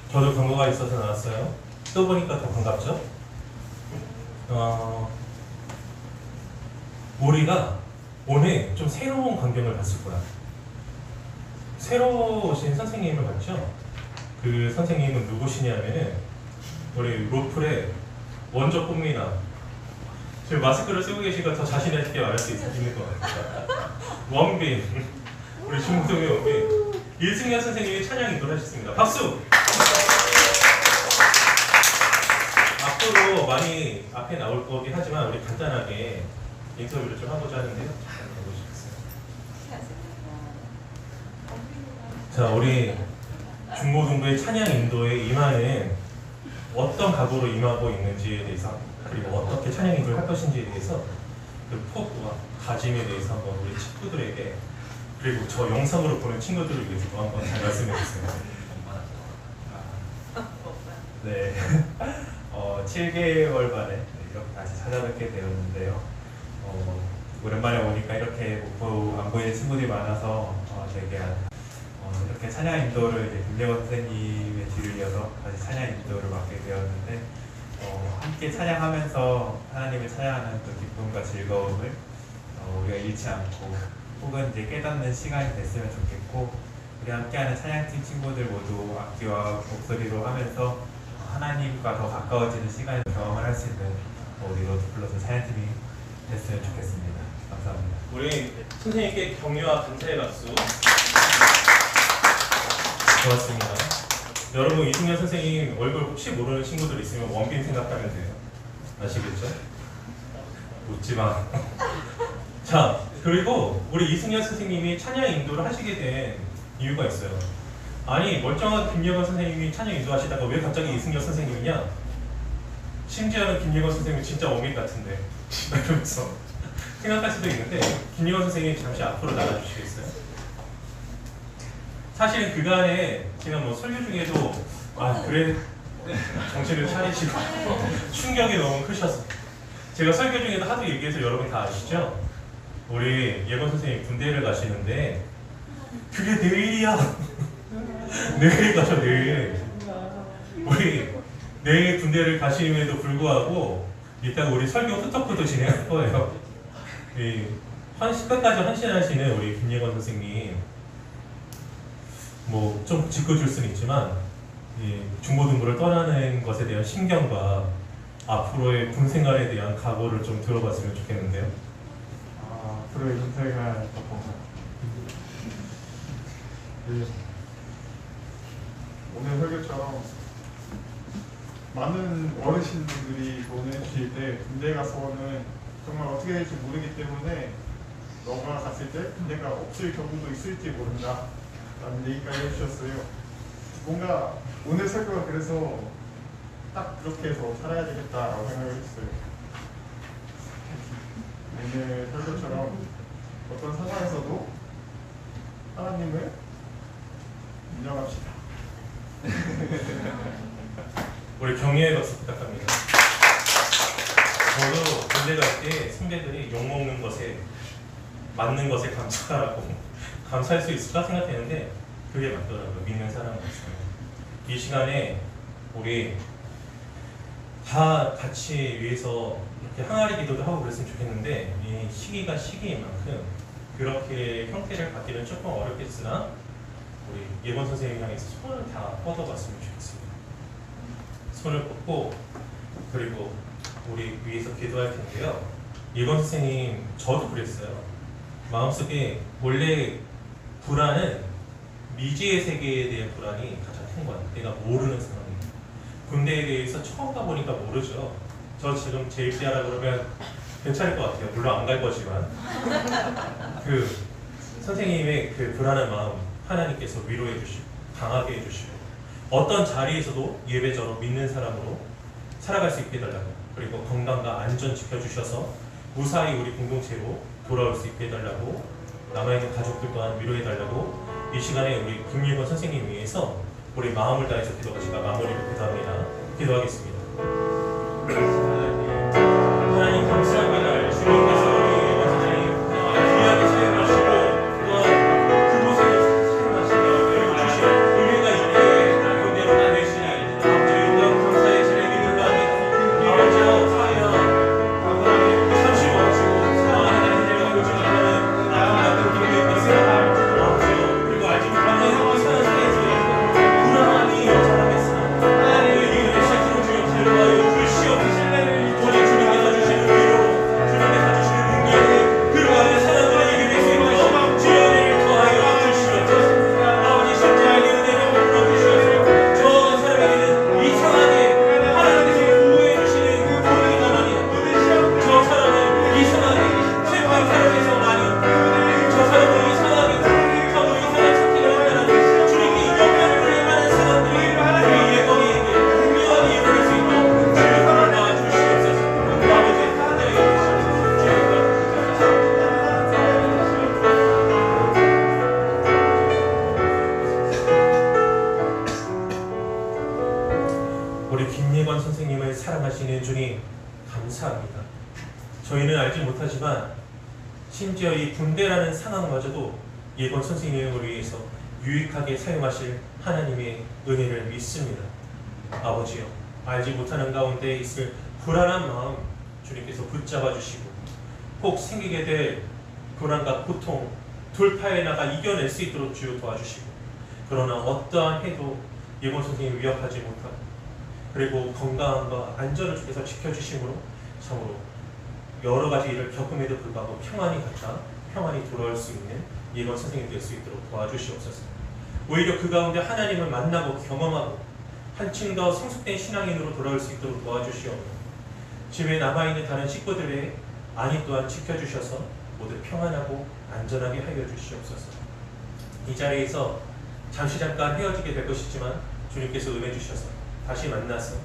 저도 광고가 있어서 나왔어요. 또 보니까 더 반갑죠? 우리가 오늘 좀 새로운 광경을 봤을 거야. 새로 오신 선생님을 봤죠? 그 선생님은 누구시냐면은 우리 로플의 원조 꿈미나 지금 마스크를 쓰고 계시니까 더 자신 있게 말할 수 있는 것 같습니다. 원빈, 우리 중고등의 원빈 이승현 선생님이 찬양 인도를 하셨습니다. 박수! 앞으로 많이 앞에 나올 거긴 하지만 우리 간단하게 인터뷰를 좀 하고자 하는데요. 잠깐 해보시겠어요? 자, 우리 중고등부의 찬양 인도에 임하는 어떤 각오로 임하고 있는지에 대해서 그리고 어떻게 찬양 인도를 할 것인지에 대해서 그 포부와 다짐에 대해서 한번 우리 친구들에게 그리고 저 영상으로 보는 친구들을 위해서 한번 잘 말씀해 주세요. 네. 7개월 만에 이렇게 다시 찾아뵙게 되었는데요. 오랜만에 오니까 이렇게 안 보이는 친구들이 많아서 되게 이렇게 찬양 인도를 이제 김재원 선생님의 뒤를 이어서 다시 찬양 인도를 맡게 되었는데 함께 찬양하면서 하나님을 찬양하는 그 기쁨과 즐거움을 우리가 잃지 않고 혹은 이제 깨닫는 시간이 됐으면 좋겠고 우리 함께하는 찬양팀 친구들 모두 악기와 목소리로 하면서 하나님과 더 가까워지는 시간을 경험을 할 수 있는 우리 로드플러스 찬양팀이 됐으면 좋겠습니다. 감사합니다. 우리 선생님께 격려와 감사의 박수. 고맙습니다. 여러분 이승현 선생님 얼굴 혹시 모르는 친구들 있으면 원빈 생각하면 돼요. 아시겠죠? 웃지 마. 자, 그리고 우리 이승현 선생님이 찬양 인도를 하시게 된 이유가 있어요. 아니 멀쩡한 김예건 선생님이 찬양 인도하시다가 왜 갑자기 이승현 선생님이냐? 심지어는 김예건 선생님이 진짜 어민 같은데 이러면서 생각할 수도 있는데 김예건 선생님이 잠시 앞으로 나가주시겠어요? 사실 그간에 제가 뭐 설교 중에도 그래 정신을 차리시고 충격이 너무 크셔서 제가 설교 중에도 하도 얘기해서 여러분 다 아시죠? 우리 예건 선생님 군대를 가시는데 그게 내일이야. 내일 가죠 내일. 우리 내일 군대를 가심에도 불구하고 이따가 우리 설교 후토크도 진행할 거예요. 끝까지 헌신하시는 우리 김예건 선생님 뭐 좀 짚어줄 수는 있지만 중고등부를 떠나는 것에 대한 신경과 앞으로의 군 생활에 대한 각오를 좀 들어봤으면 좋겠는데요. 앞으로의 군 생활 오늘 설교처럼 많은 어르신들이 보내주실 때 군대 가서는 정말 어떻게 될지 모르기 때문에 너가 갔을 때 군대가 없을 경우도 있을지 모른다 라는 얘기까지 해주셨어요. 뭔가 오늘 설교가 그래서 딱 그렇게 해서 살아야 되겠다라고 생각을 했어요. 오늘 설교처럼 어떤 상황에서도 하나님을 인정합시다. 우리 격려의 박수 부탁합니다. 저도 군대 갈 때 선배들이 욕먹는 것에 맞는 것에 감사하고 감사할 수 있을까 생각했는데 그게 맞더라고요. 믿는 사람으로서. 이 시간에 우리 다 같이 위해서 이렇게 항아리 기도도 하고 그랬으면 좋겠는데 이 시기가 시기인 만큼 그렇게 형태를 갖기는 조금 어렵겠으나 우리 예건 선생님 향해서 손을 다 뻗어봤으면 좋겠습니다. 손을 뻗고 그리고 우리 위해서 기도할 텐데요. 예건 선생님 저도 그랬어요. 마음속에 원래 불안은 미지의 세계에 대한 불안이 가장 큰 거야. 내가 모르는 상황이에요. 군대에 대해서 처음 가보니까 모르죠. 저 지금 제 입대하라 그러면 괜찮을 것 같아요. 물론 안 갈 거지만 그 선생님의 그 불안한 마음 하나님께서 위로해 주시고 강하게 해주시고 어떤 자리에서도 예배자로 믿는 사람으로 살아갈 수 있게 해달라고 그리고 건강과 안전 지켜주셔서 무사히 우리 공동체로 돌아올 수 있게 해달라고 남아있는 가족들 또한 위로해달라고 이 시간에 우리 김예건 선생님 위해서 우리 마음을 다해서 기도하시다 마무리를 기도합니다. 기도하겠습니다. 하나님 감사합니다. 주님께서 우리 예건 선생님 귀하게 사용하시고 또한 그곳에 사용하시며 그리고 주신 은혜가 있게 그대로 나누시니 아버지 또한 감사의 신의 믿음과 아버지와 사연 잠시 멈추고 사랑하는 하나님을 보지 못하는 나아가는 우리의 것을 아버지요 그리고 알지 못하는 이 사는 세상에서 불안함이 자라겠으나 하나님의 이름의 실제로 주여 기도하여 주시옵소서. 오직 주님께서 주시는 위로 주님께서 주시는 능력 그리고 안에 사람들에게 이길 수 있도록 주여 은혜를 더하여 주시옵소서. 아버지 십자가의 은혜를 베풀어 주시옵소서. 저 사람에게는 이상하게 하나님께서 보호해 주시는 그 본능이 가만히 저 사람은 이상하게 세상 사람에서 많이 저 사람은 이상하게 참으로 이상한 선택을 한다는 주님께 영광을 돌릴 만한 사람들이 이 예건이에게 분명하게 일어날 수 있도록 주여 도와주시옵소서. 아버지 하나님의 우리 김예건 선생님을 사랑하시는 주님 감사합니다. 저희는 알지 못하지만 심지어 이 군대라는 상황마저도 예건 선생님을 위해서 유익하게 사용하실 하나님의 은혜를 믿습니다. 아버지여 알지 못하는 가운데 있을 불안한 마음 주님께서 붙잡아 주시고 혹 생기게 될 불안과 고통 돌파해 나가 이겨낼 수 있도록 주여 도와주시고 그러나 어떠한 해도 예건 선생님을 위협하지 못하고 그리고 건강과 안전을 주께서 지켜주심으로 참으로 여러 가지 일을 겪음에도 불구하고 평안히 갔다 평안히 돌아올 수 있는 예건 선생님 될 수 있도록 도와주시옵소서. 오히려 그 가운데 하나님을 만나고 경험하고 한층 더 성숙된 신앙인으로 돌아올 수 있도록 도와주시옵소서. 집에 남아있는 다른 식구들의 안위 또한 지켜주셔서 모두 평안하고 안전하게 하여 주시옵소서. 이 자리에서 잠깐 헤어지게 될 것이지만 주님께서 은혜 주셔서 다시 만나서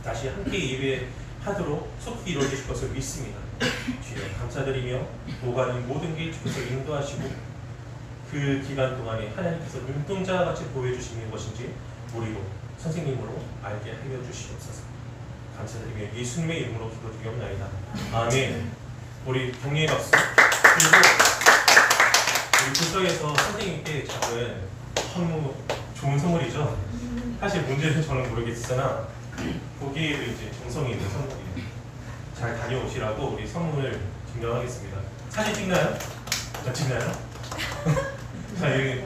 다시 함께 예배하도록 속히 이루어질 것을 믿습니다. 주여 감사드리며 오가는 모든 길 주께서 인도하시고 그 기간 동안에 하나님께서 눈동자와 같이 보여주시는 것인지 우리로 선생님으로 알게 하여 주시옵소서. 감사드리며 예수님의 이름으로 기도드리옵나이다. 아멘. 우리 격려의 박수. 그리고 우리 부서에서 선생님께 작은 선물, 좋은 선물이죠. 사실 문제는 저는 모르겠으나 보기에도 이제 정성이 있는 선물이에요. 잘 다녀오시라고 우리 선물을 증정하겠습니다. 사진 찍나요? 찍나요? 자, 여기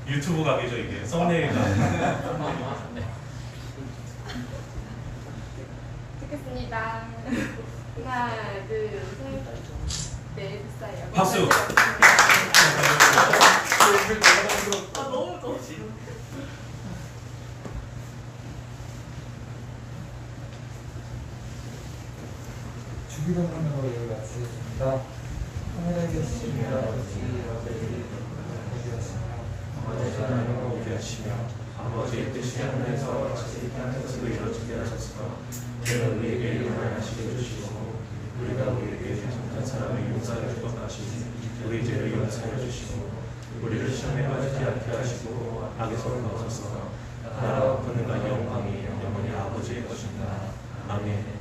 유튜브 각이죠 이게 썸네일가. 찍겠습니다. 하나, 둘, 셋. 네, 됐어요. 박수. 아, 너무 더워. 주기도문으로 예배 마치겠습니다. 하늘에 계신 아버지 아버지 하나님을 오게 하시며 아버지의 뜻이 하늘에서 같이 땅에서도 이루어지게 하셨으며 그는 우리에게 일어나시게 해주시고 우리가 우리에게 잘못한 사람을 용서해 주도록 하시니 우리 죄를 용서해 주시고 우리를 시험에 빠지지 않게 하시고 악에서 구하소서. 나라와 권능과 영광이 영원히 아버지의 것입니다. 아멘.